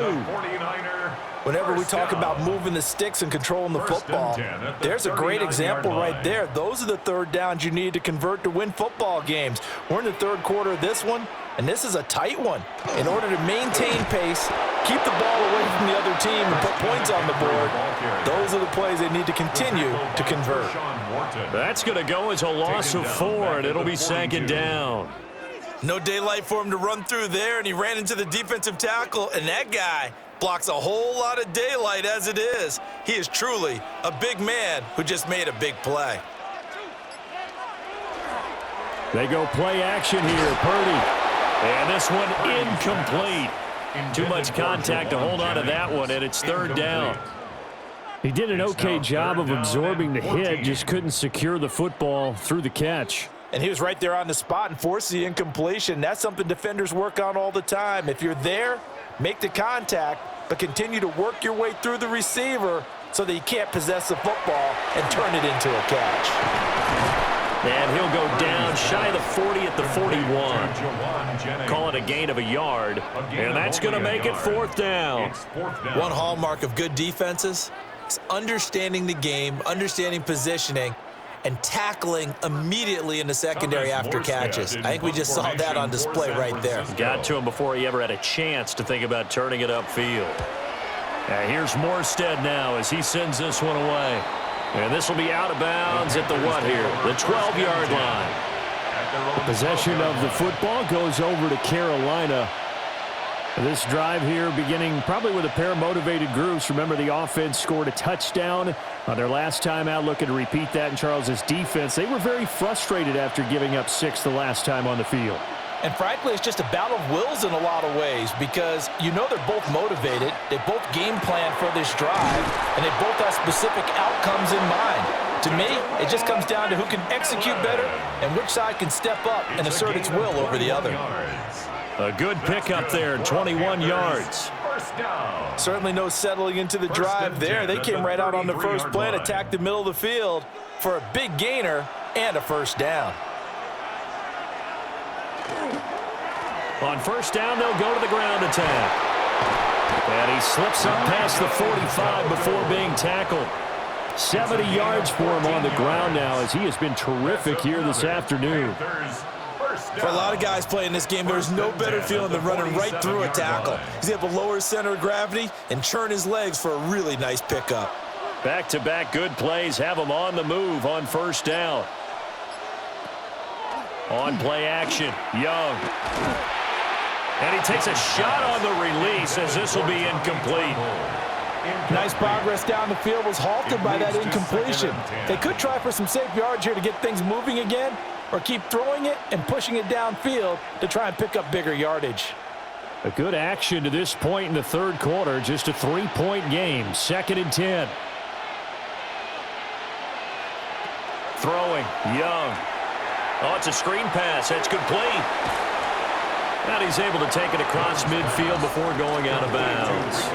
[SPEAKER 3] Whenever we talk about moving the sticks and controlling the football, there's a great example right there. Those are the 3rd downs you need to convert to win football games. We're in the 3rd quarter of this one, and this is a tight one. In order to maintain pace, keep the ball away from the other team, and put points on the board, those are the plays they need to continue to convert.
[SPEAKER 1] That's going to go as a loss of 4, and it'll be 2nd down.
[SPEAKER 3] No daylight for him to run through there, and he ran into the defensive tackle, and that guy blocks a whole lot of daylight as it is. He is truly a big man who just made a big play.
[SPEAKER 1] They go play action here, Purdy. And this one incomplete. Too much contact to hold on to that one, and it's 3rd down. He did an okay job of absorbing the hit, just couldn't secure the football through the catch.
[SPEAKER 3] And he was right there on the spot and forced the incompletion. That's something defenders work on all the time. If you're there, make the contact, but continue to work your way through the receiver so that he can't possess the football and turn it into a catch.
[SPEAKER 1] And he'll go down shy of the 40 at the 41. Call it a gain of a yard, and that's going to make it 4th down.
[SPEAKER 3] One hallmark of good defenses is understanding the game, understanding positioning, and tackling immediately in the secondary after catches. I think we just saw that on display right there.
[SPEAKER 1] Got to him before he ever had a chance to think about turning it upfield. Here's Morstead now as he sends this one away. And this will be out of bounds at the what here? The 12-yard line. The possession of the football goes over to Carolina. This drive here beginning probably with a pair of motivated groups. Remember, the offense scored a touchdown on their last time out, looking to repeat that in Charles's defense. They were very frustrated after giving up 6 the last time on the field.
[SPEAKER 3] And frankly, it's just a battle of wills in a lot of ways because you know they're both motivated, they both game plan for this drive, and they both have specific outcomes in mind. To me, it just comes down to who can execute better and which side can step up and assert its will over the other.
[SPEAKER 1] A good pickup there, 21 yards.
[SPEAKER 3] Certainly no settling into the drive there. They came right out on the first play and attacked the middle of the field for a big gainer and a first down.
[SPEAKER 1] On first down, they'll go to the ground attack. And he slips up past the 45 before being tackled. 70 yards for him on the ground now as he has been terrific here this afternoon.
[SPEAKER 3] For a lot of guys playing this game, there's no better feeling than running right through a tackle. He's able to lower his center of gravity and churn his legs for a really nice pickup.
[SPEAKER 1] Back-to-back good plays have him on the move on first down. On play action, Young. And he takes a shot on the release as this will be incomplete.
[SPEAKER 3] Nice progress down the field, was halted by that incompletion. They could try for some safe yards here to get things moving again, or keep throwing it and pushing it downfield to try and pick up bigger yardage.
[SPEAKER 1] A good action to this point in the third quarter, just a 3-point game, 2nd and 10. Throwing, Young. Oh, it's a screen pass. That's complete. And he's able to take it across midfield before going out of bounds.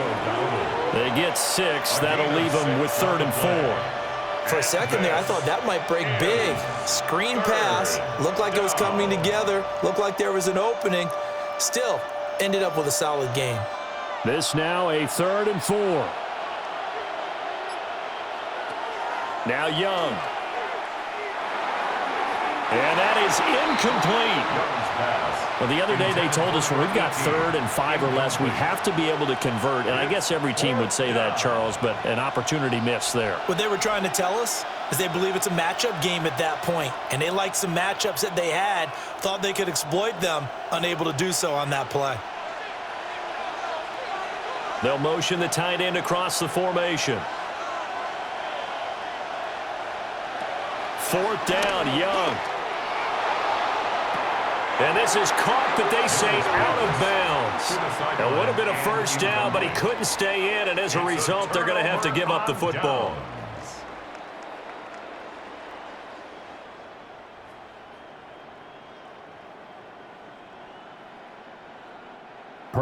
[SPEAKER 1] They get 6. That'll leave them with 3rd and 4.
[SPEAKER 3] For a second there, I thought that might break big. Screen pass. Looked like it was coming together. Looked like there was an opening. Still, ended up with a solid game.
[SPEAKER 1] This now a 3rd and 4. Now Young. And that is incomplete. Well, the other day they told us when we've got 3rd and 5 or less, we have to be able to convert. And I guess every team would say that, Charles, but an opportunity missed there.
[SPEAKER 3] What they were trying to tell us is they believe it's a matchup game at that point. And they liked some matchups that they had, thought they could exploit them, unable to do so on that play.
[SPEAKER 1] They'll motion the tight end across the formation. 4th down, Young. And this is caught, but they say out of bounds. It would have been a first down, but he couldn't stay in, and as a result, they're going to have to give up the football.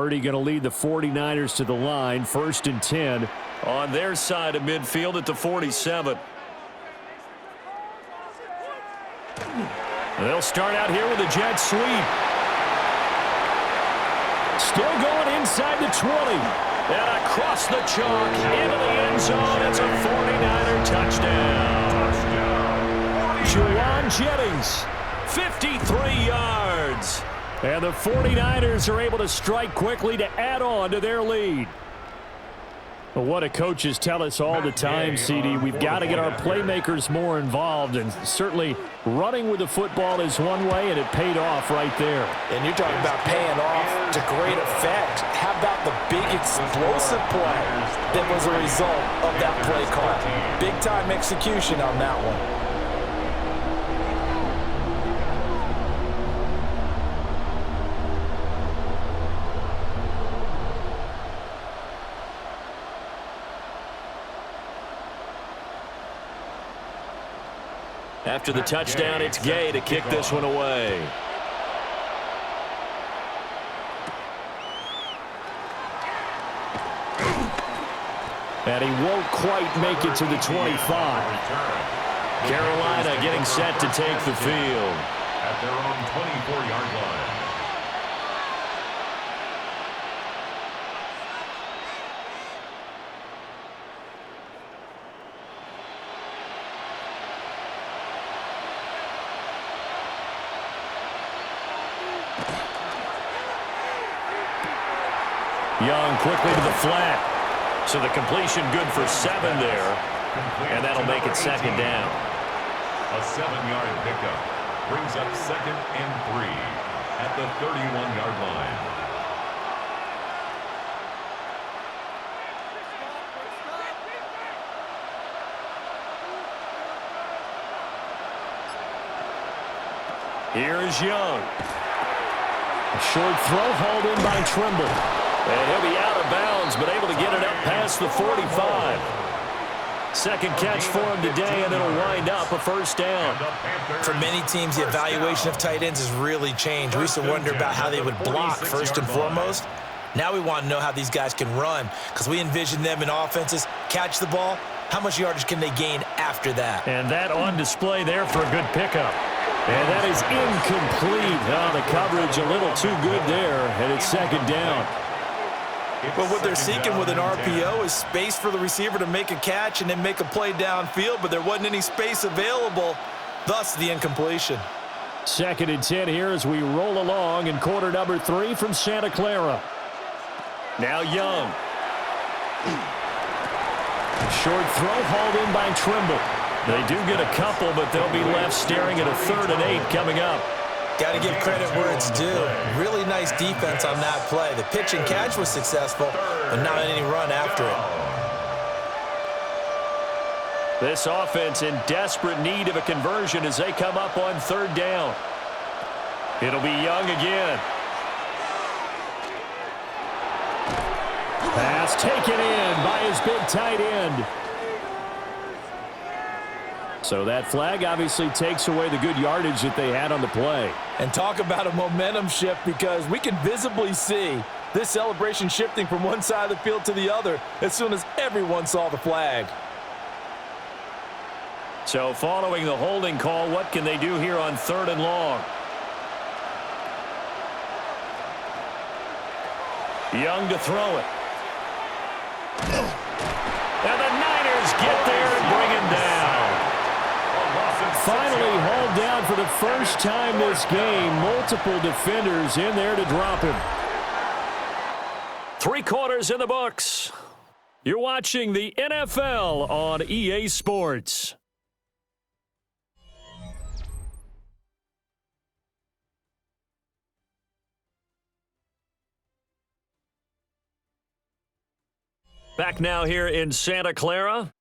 [SPEAKER 1] Purdy going to lead the 49ers to the line, 1st and 10 on their side of midfield at the 47. They'll start out here with a jet sweep. Still going inside the 20. And across the chalk into the end zone. It's a 49er touchdown. Juwan Jennings, 53 yards. And the 49ers are able to strike quickly to add on to their lead. Well, what do coaches tell us all the time, CD? We've got to get our playmakers more involved, and certainly running with the football is one way, and it paid off right there.
[SPEAKER 3] And you're talking about paying off to great effect. How about the big explosive play that was a result of that play call? Big-time execution on that one.
[SPEAKER 1] After the touchdown, it's Gay to kick this one away. And he won't quite make it to the 25. Carolina getting set to take the field.
[SPEAKER 2] At their own 24-yard line.
[SPEAKER 1] Young quickly to the flat. So the completion good for 7 there. And that'll make it 2nd down.
[SPEAKER 2] A 7-yard pickup brings up 2nd and 3 at the 31-yard line.
[SPEAKER 1] Here's Young. A short throw hauled in by Trimble. And he'll be out of bounds, but able to get it up past the 45. Second catch for him today, and it'll wind up a 1st down.
[SPEAKER 3] For many teams, the evaluation of tight ends has really changed. We used to wonder about how they would block first and foremost. Now we want to know how these guys can run, because we envision them in offenses, catch the ball, how much yardage can they gain after that?
[SPEAKER 1] And that on display there for a good pickup. And that is incomplete. Oh, the coverage a little too good there, and it's 2nd down.
[SPEAKER 3] But what they're seeking with an RPO is space for the receiver to make a catch and then make a play downfield, but there wasn't any space available, thus the incompletion.
[SPEAKER 1] 2nd and 10 here as we roll along in quarter number 3 from Santa Clara. Now Young. Short throw hauled in by Trimble. They do get a couple, but they'll be left staring at a 3rd and 8 coming up.
[SPEAKER 3] Got to give credit where it's due. Really nice defense on that play. The pitch and catch was successful, but not any run after it.
[SPEAKER 1] This offense in desperate need of a conversion as they come up on 3rd down. It'll be Young again. Pass taken in by his big tight end. So that flag obviously takes away the good yardage that they had on the play.
[SPEAKER 4] And talk about a momentum shift, because we can visibly see this celebration shifting from one side of the field to the other as soon as everyone saw the flag.
[SPEAKER 1] So following the holding call, what can they do here on 3rd and long? Young to throw it. And the Niners get there and bring him down. Finally hauled down for the first time this game. Multiple defenders in there to drop him. 3 quarters in the books. You're watching the NFL on EA Sports. Back now here in Santa Clara.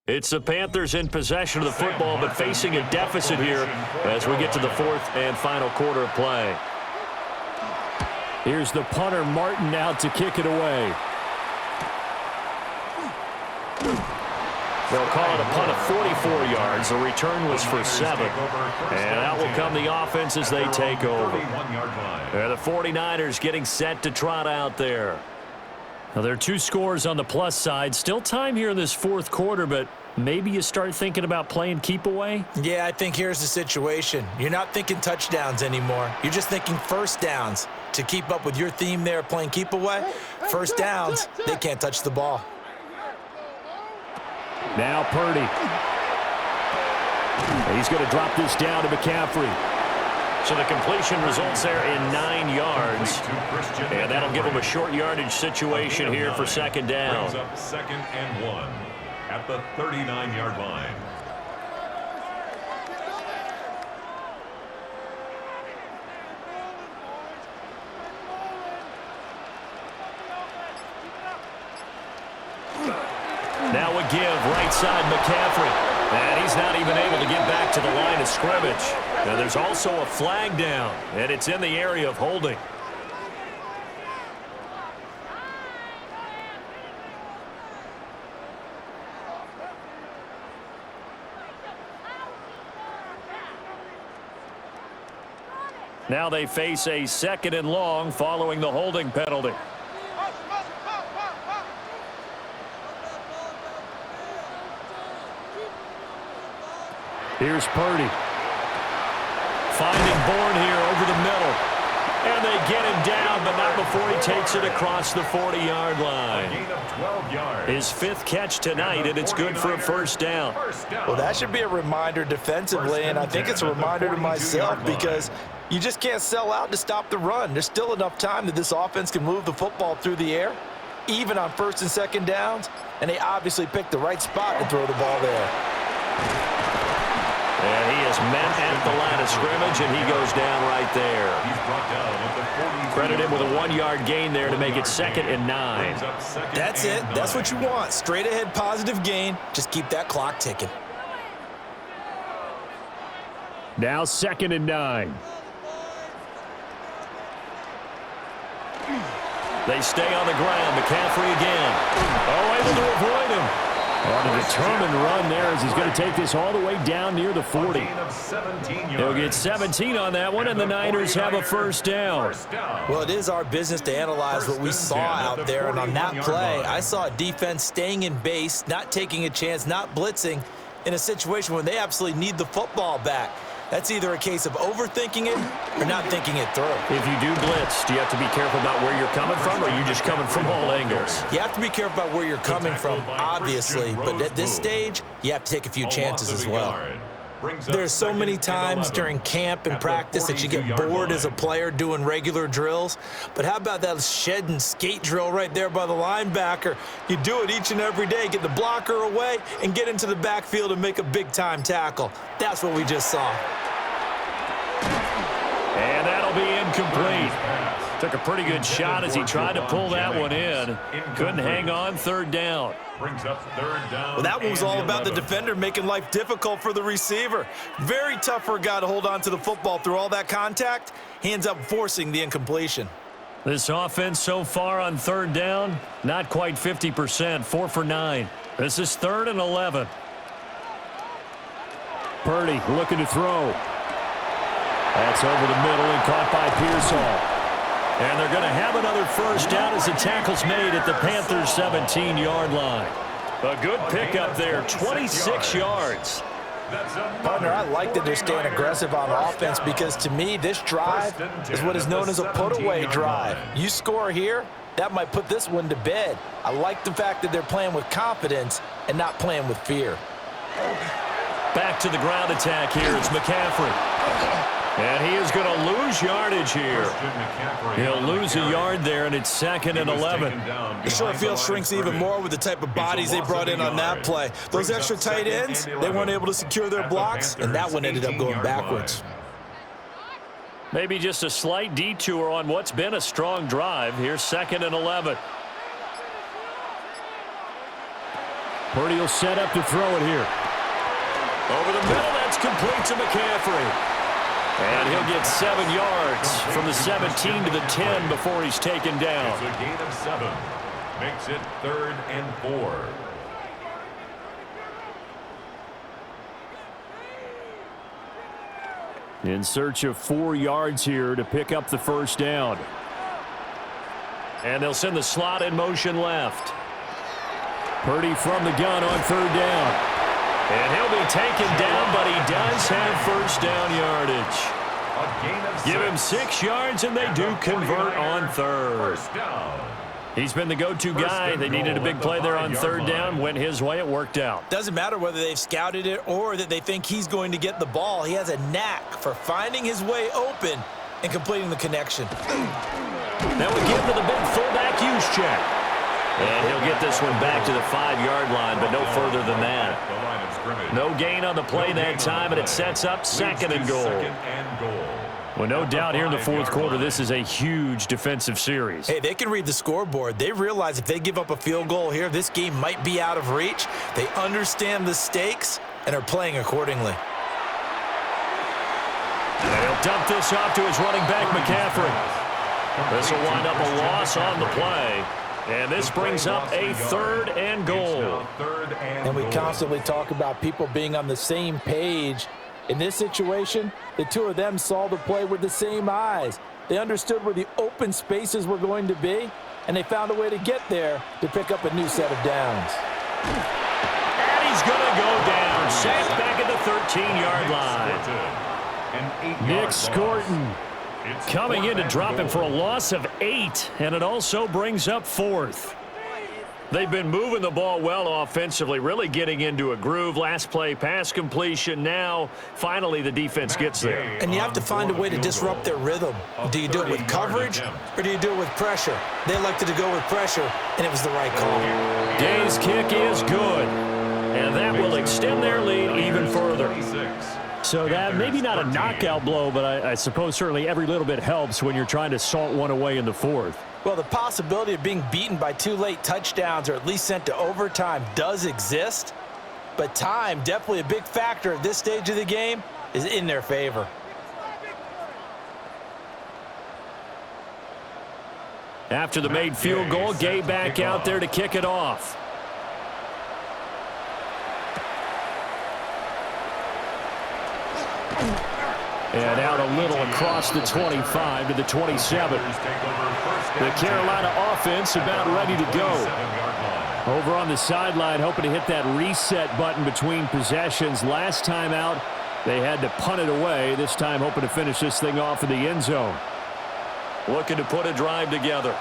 [SPEAKER 1] It's the Panthers in possession of the football, but facing a deficit here as we get to the 4th and final quarter of play. Here's the punter, Martin, out to kick it away. They'll call it a punt of 44 yards. The return was for 7. And out will come the offense as they take over. The 49ers getting set to trot out there. Now, there are 2 scores on the plus side. Still time here in this fourth quarter, but maybe you start thinking about playing keep away?
[SPEAKER 4] Yeah, I think here's the situation. You're not thinking touchdowns anymore. You're just thinking first downs. To keep up with your theme there playing keep away, first downs, they can't touch the ball.
[SPEAKER 1] Now Purdy. He's going to drop this down to McCaffrey. So the completion results there in 9 yards. And that'll give him a short yardage situation here for second down.
[SPEAKER 2] Brings up 2nd and 1 at the 39-yard line.
[SPEAKER 1] Now a give, right side McCaffrey. And he's not even able to get back to the line of scrimmage. Now there's also a flag down, and it's in the area of holding. Now they face a 2nd and long following the holding penalty. Here's Purdy. Finding Bourne here over the middle. And they get him down, but not before he takes it across the 40-yard line.
[SPEAKER 2] Gain of 12 yards.
[SPEAKER 1] His 5th catch tonight, and it's good for a first down.
[SPEAKER 3] Well, that should be a reminder defensively, and I think it's a reminder to myself because you just can't sell out to stop the run. There's still enough time that this offense can move the football through the air, even on 1st and 2nd downs, and they obviously picked the right spot to throw the ball there.
[SPEAKER 1] And he is met at the line of scrimmage, and he goes down right there.
[SPEAKER 2] He's brought down at the 40.
[SPEAKER 1] Credit him with a 1-yard gain there to make it 2nd and 9.
[SPEAKER 3] That's it. That's what you want. Straight ahead positive gain. Just keep that clock ticking.
[SPEAKER 1] Now 2nd and 9. They stay on the ground. McCaffrey again. Oh, able to avoid him. On a determined run there as he's going to take this all the way down near the 40. He'll get 17 on that one, and the Niners have a first down.
[SPEAKER 3] Well, it is our business to analyze what we saw out there, and on that play, I saw a defense staying in base, not taking a chance, not blitzing in a situation when they absolutely need the football back. That's either a case of overthinking it or not thinking it through.
[SPEAKER 1] If you do blitz, do you have to be careful about where you're coming from, or are you just coming from all angles?
[SPEAKER 3] You have to be careful about where you're coming from, obviously, but at this stage, you have to take a few chances as well. There's so many times during camp and practice that you get bored as a player doing regular drills. But how about that shed and skate drill right there by the linebacker? You do it each and every day. Get the blocker away and get into the backfield and make a big-time tackle. That's what we just saw.
[SPEAKER 1] And that'll be incomplete. Took a pretty good shot as he tried to pull that one in. Couldn't hang on, 3rd down.
[SPEAKER 2] Brings up 3rd down.
[SPEAKER 3] Well, that one was all about the defender making life difficult for the receiver. Very tough for a guy to hold on to the football through all that contact. He ends up forcing the incompletion.
[SPEAKER 1] This offense so far on 3rd down, not quite 50%, 4 for 9. This is 3rd and 11. Purdy looking to throw. That's over the middle and caught by Pearsall. And they're going to have another first down as the tackle's made at the Panthers' 17-yard line. A good pickup there, 26 yards.
[SPEAKER 3] Partner, I like that they're staying aggressive on offense because, to me, this drive is what is known as a put-away drive. You score here, that might put this one to bed. I like the fact that they're playing with confidence and not playing with fear.
[SPEAKER 1] Back to the ground attack here. It's McCaffrey. And he is going to lose yardage here. He'll lose a yard there, and it's 2nd and 11.
[SPEAKER 3] The short field shrinks even more with the type of bodies they brought in on that play. Those extra tight ends, they weren't able to secure their blocks, and that one ended up going backwards.
[SPEAKER 1] Maybe just a slight detour on what's been a strong drive. Here's 2nd and 11. Purdy will set up to throw it here. Over the middle, that's complete to McCaffrey. And he'll get 7 yards from the 17 to the 10 before he's taken down.
[SPEAKER 2] It's a gain of 7. Makes it 3rd and 4.
[SPEAKER 1] In search of 4 yards here to pick up the first down. And they'll send the slot in motion left. Purdy from the gun on 3rd down. And he'll be taken down, but he does have first down yardage. Give him 6 yards, and they do convert on 3rd. He's been the go-to guy. They needed a big play there on 3rd down. Went his way. It worked out.
[SPEAKER 3] Doesn't matter whether they've scouted it or that they think he's going to get the ball. He has a knack for finding his way open and completing the connection.
[SPEAKER 1] That would give to the big fullback use check. And he'll get this one back to the 5-yard line, but no further than that. No gain on the play that time, and it sets up 2nd and goal. Well, no doubt here in the 4th quarter, this is a huge defensive series.
[SPEAKER 3] Hey, they can read the scoreboard. They realize if they give up a field goal here, this game might be out of reach. They understand the stakes and are playing accordingly.
[SPEAKER 1] And he'll dump this off to his running back, McCaffrey. This will wind up a loss on the play. And this brings up a 3rd and goal.
[SPEAKER 4] And we constantly talk about people being on the same page. In this situation, the two of them saw the play with the same eyes. They understood where the open spaces were going to be, and they found a way to get there to pick up a new set of downs.
[SPEAKER 1] And he's going to go down. Sacked back at the 13-yard line. Nick Scorton coming in to drop him for a loss of 8, and it also brings up 4th. They've been moving the ball well offensively, really getting into a groove. Last play, pass completion. Now, finally, the defense gets there.
[SPEAKER 3] And you have to find a way to disrupt their rhythm. Do you do it with coverage, or do you do it with pressure? They elected to go with pressure, and it was the right call.
[SPEAKER 1] Day's kick is good, and that will extend their lead even further. So that maybe not a knockout blow, but I suppose certainly every little bit helps when you're trying to salt one away in the 4th.
[SPEAKER 4] Well, the possibility of being beaten by 2 late touchdowns or at least sent to overtime does exist, but time, definitely a big factor at this stage of the game, is in their favor.
[SPEAKER 1] After the made field goal, Gay back out there to kick it off. And out a little across the 25 to the 27. The Carolina offense about ready to go. Over on the sideline, hoping to hit that reset button between possessions. Last time out, they had to punt it away. This time, hoping to finish this thing off in the end zone. Looking to put a drive together.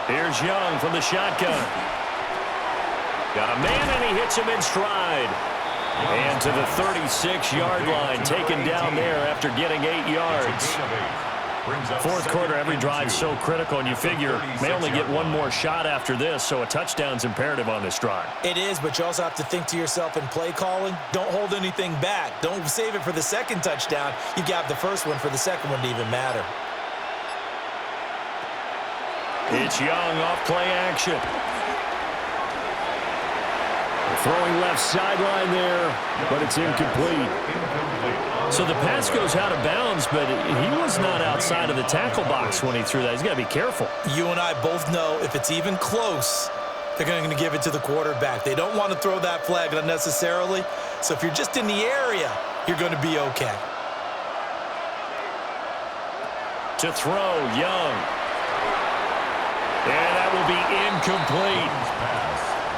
[SPEAKER 1] Here's Young from the shotgun. Got a man, and he hits him in stride. And to the 36-yard line, taken down there after getting 8 yards. 4th quarter, every drive's so critical, and you figure may only get one more shot after this, so a touchdown's imperative on this drive.
[SPEAKER 3] It is, but you also have to think to yourself in play calling, don't hold anything back. Don't save it for the 2nd touchdown. You got the 1st one for the 2nd one to even matter.
[SPEAKER 1] It's Young off play action. Throwing left sideline there, but it's incomplete. So the pass goes out of bounds, but he was not outside of the tackle box when he threw that. He's got to be careful.
[SPEAKER 3] You and I both know if it's even close, they're going to give it to the quarterback. They don't want to throw that flag unnecessarily. So if you're just in the area, you're going to be okay.
[SPEAKER 1] To throw, Young. And that will be incomplete.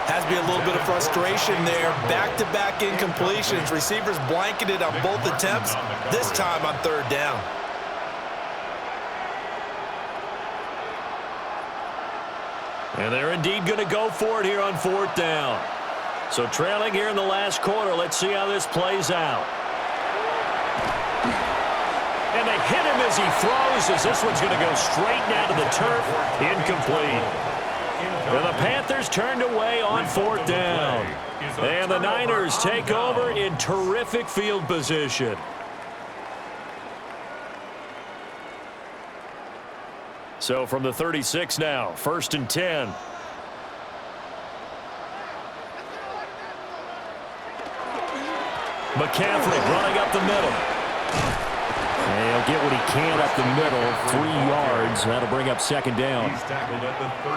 [SPEAKER 3] Has to be a little bit of frustration there. Back-to-back incompletions. Receivers blanketed on both attempts, this time on 3rd down.
[SPEAKER 1] And they're indeed going to go for it here on 4th down. So trailing here in the last quarter. Let's see how this plays out. And they hit him as he throws, as this one's going to go straight down to the turf. Incomplete. And the Panthers turned away on 4th down. And the Niners take over in terrific field position. So from the 36 now, 1st and 10. McCaffrey running up the middle. And he'll get what he can up the middle, 3 yards. That'll bring up second down.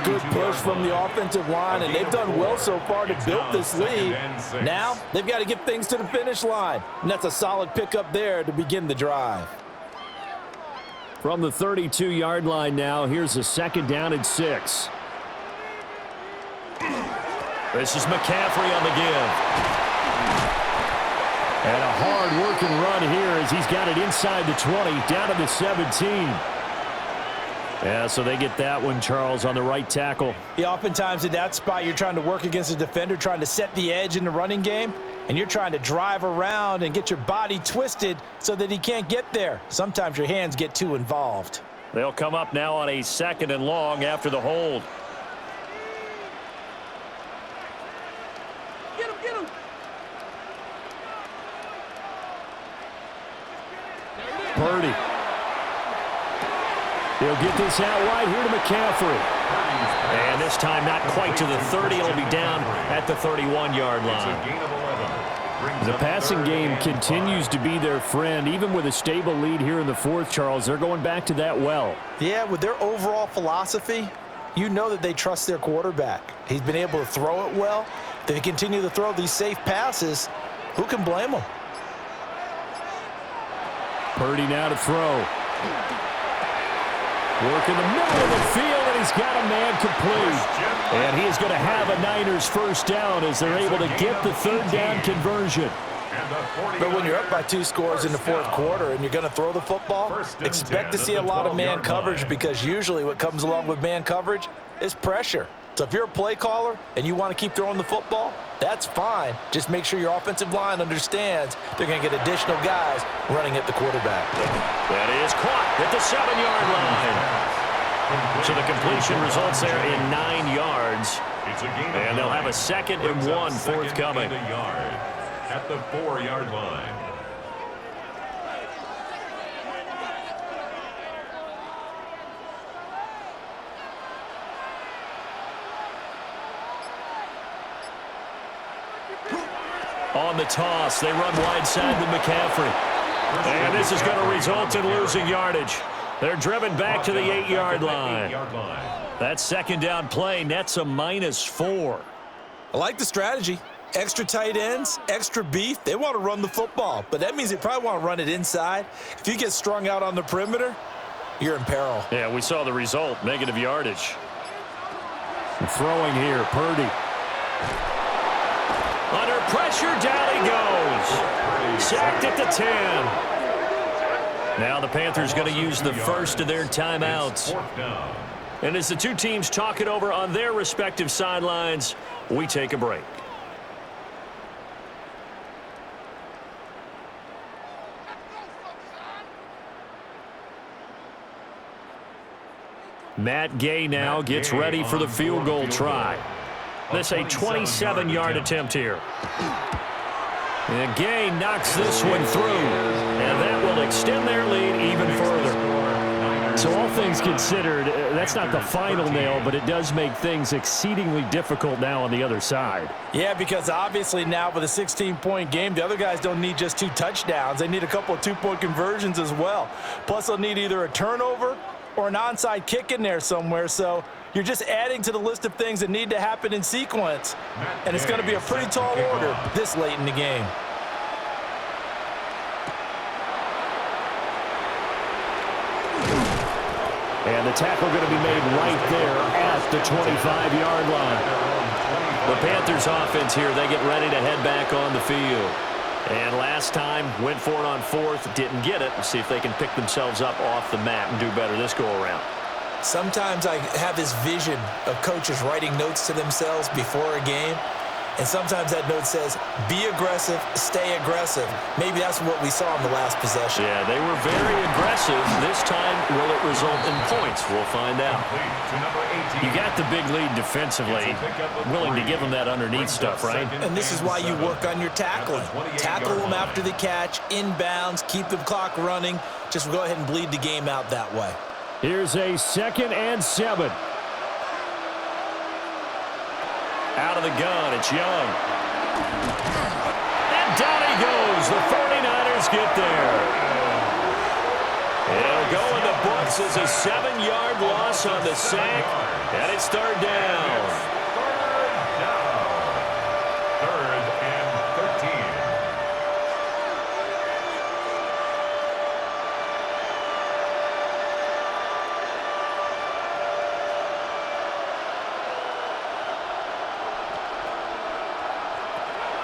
[SPEAKER 4] Good push from the offensive line, and they've done well so far to build this lead. Now, they've got to get things to the finish line, and that's a solid pickup there to begin the drive.
[SPEAKER 1] From the 32-yard line now, here's a second down and 6. This is McCaffrey on the give. And a hard-working run here as he's got it inside the 20, down to the 17. Yeah, so they get that one, Charles, on the right tackle.
[SPEAKER 4] Yeah, oftentimes in that spot, you're trying to work against a defender, trying to set the edge in the running game, and you're trying to drive around and get your body twisted so that he can't get there. Sometimes your hands get too involved.
[SPEAKER 1] They'll come up now on a 2nd and long after the hold.
[SPEAKER 5] Get him!
[SPEAKER 1] Purdy. He'll get this out wide here to McCaffrey. And this time not quite to the 30. It'll be down at the 31-yard line. The passing game continues to be their friend. Even with a stable lead here in the 4th, Charles, they're going back to that well.
[SPEAKER 4] Yeah, with their overall philosophy, you know that they trust their quarterback. He's been able to throw it well. If they continue to throw these safe passes, who can blame them?
[SPEAKER 1] Purdy now to throw. Work in the middle of the field, and he's got a man complete. And he is going to have a Niners first down as they're able to get the 3rd down conversion.
[SPEAKER 4] But when you're up by 2 scores in the 4th quarter and you're going to throw the football, expect to see a lot of man coverage, because usually what comes along with man coverage is pressure. So if you're a play caller and you want to keep throwing the football, that's fine. Just make sure your offensive line understands they're going to get additional guys running at the quarterback.
[SPEAKER 1] That is caught at the 7-yard line. So the completion results there in 9 yards. And they'll have a 2nd and 1 forthcoming.
[SPEAKER 2] At the 4-yard line.
[SPEAKER 1] On the toss, they run wide side to McCaffrey. And this is going to result in losing yardage. They're driven back to the 8-yard line. That 2nd down play nets a -4.
[SPEAKER 4] I like the strategy. Extra tight ends, extra beef. They want to run the football, but that means they probably want to run it inside. If you get strung out on the perimeter, you're in peril.
[SPEAKER 1] Yeah, we saw the result, negative yardage. Throwing here, Purdy. Under pressure, down he goes. Sacked at the 10. Now the Panthers going to use the first of their timeouts. And as the two teams talk it over on their respective sidelines, we take a break. Matt Gay now gets ready for the field goal try. This a 27-yard attempt here. And Gay knocks this one through. And that will extend their lead even further. So all things considered, that's not the final nail, but it does make things exceedingly difficult now on the other side.
[SPEAKER 4] Yeah, because obviously now with a 16-point game, the other guys don't need just 2 touchdowns. They need a couple of 2-point conversions as well. Plus they'll need either a turnover or an onside kick in there somewhere. So you're just adding to the list of things that need to happen in sequence. And it's going to be a pretty tall order this late in the game.
[SPEAKER 1] And the tackle going to be made right there at the 25-yard line. The Panthers offense here, they get ready to head back on the field. And last time, went for it on 4th, didn't get it. Let's see if they can pick themselves up off the mat and do better this go-around.
[SPEAKER 4] Sometimes I have this vision of coaches writing notes to themselves before a game. And sometimes that note says, be aggressive, stay aggressive. Maybe that's what we saw in the last possession.
[SPEAKER 1] Yeah, they were very aggressive. This time, will it result in points? We'll find out. You got the big lead defensively. Willing to give them that underneath stuff, right?
[SPEAKER 4] And this is why you work on your tackling. Tackle them after the catch, inbounds, keep the clock running. Just go ahead and bleed the game out that way.
[SPEAKER 1] Here's a 2nd and 7. Out of the gun, it's Young. And down he goes. The 49ers get there. It'll go in the books as a 7-yard loss on the sack, and it's third down.
[SPEAKER 2] Third and 13.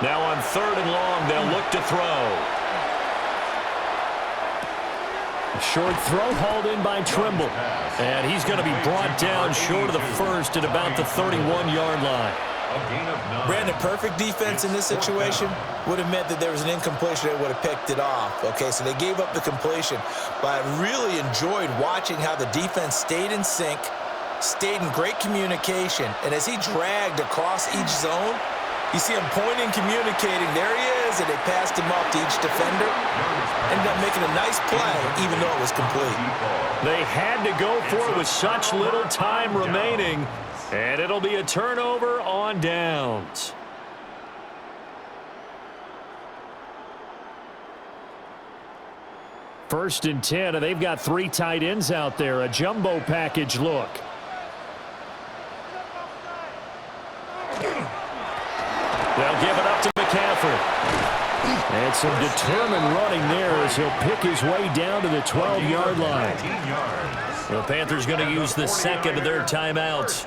[SPEAKER 1] Now on third and long, they'll look to throw. Short throw hauled in by Trimble. And he's going to be brought down short of the first at about the 31-yard line.
[SPEAKER 3] Brandon, perfect defense in this situation would have meant that there was an incompletion that would have picked it off. Okay, so they gave up the completion. But I really enjoyed watching how the defense stayed in sync, stayed in great communication. And as he dragged across each zone, you see him pointing, communicating. There he is, and they passed him off to each defender. Ended up making a nice play, even though it was complete.
[SPEAKER 1] They had to go for it with such little time remaining, and it'll be a turnover on downs. First and 10, and they've got 3 tight ends out there. A jumbo package look. They'll give it up to McCaffrey. And some determined running there as he'll pick his way down to the 12-yard line. The Panthers going to use the second of their timeouts.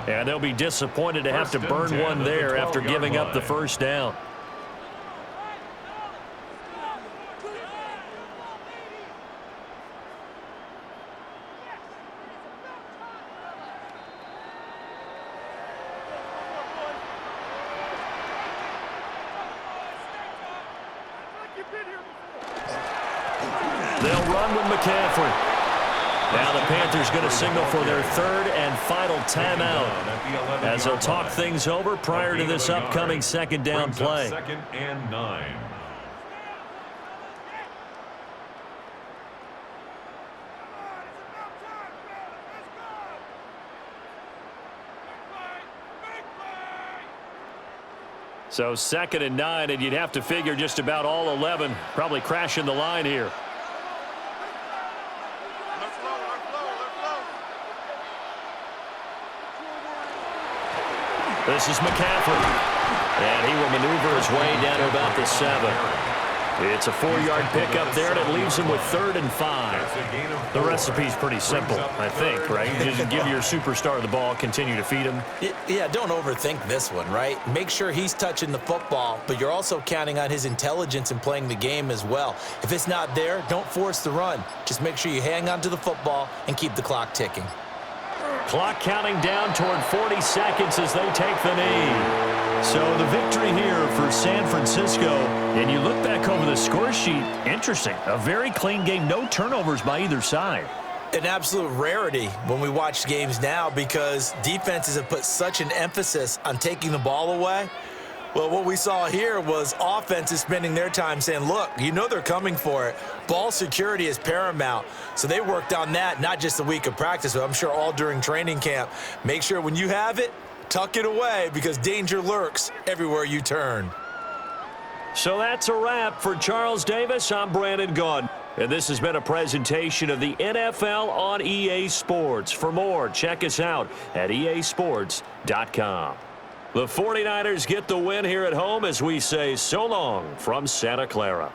[SPEAKER 1] And they'll be disappointed to have to burn one there after giving up the first down. They'll run with McCaffrey. Now the Panthers going to signal for their third and final timeout as they'll talk things over prior to this upcoming second down play.
[SPEAKER 2] Second and 9.
[SPEAKER 1] So second and 9, and you'd have to figure just about all 11 probably crashing the line here. This is McCaffrey, and he will maneuver his way down to about the 7. It's a 4-yard pickup there, and it leaves him with 3rd and 5. The recipe's pretty simple, I think, right? You just give your superstar the ball, continue to feed him.
[SPEAKER 3] Yeah, don't overthink this one, right? Make sure he's touching the football, but you're also counting on his intelligence in playing the game as well. If it's not there, don't force the run. Just make sure you hang on to the football and keep the clock ticking.
[SPEAKER 1] Clock counting down toward 40 seconds as they take the knee. So the victory here for San Francisco, and you look back over the score sheet, interesting. A very clean game, no turnovers by either side.
[SPEAKER 3] An absolute rarity when we watch games now because defenses have put such an emphasis on taking the ball away. Well, what we saw here was offenses spending their time saying, look, you know they're coming for it. Ball security is paramount. So they worked on that not just a week of practice, but I'm sure all during training camp. Make sure when you have it, tuck it away because danger lurks everywhere you turn.
[SPEAKER 1] So that's a wrap for Charles Davis. I'm Brandon Gaudin. And this has been a presentation of the NFL on EA Sports. For more, check us out at easports.com. The 49ers get the win here at home as we say so long from Santa Clara.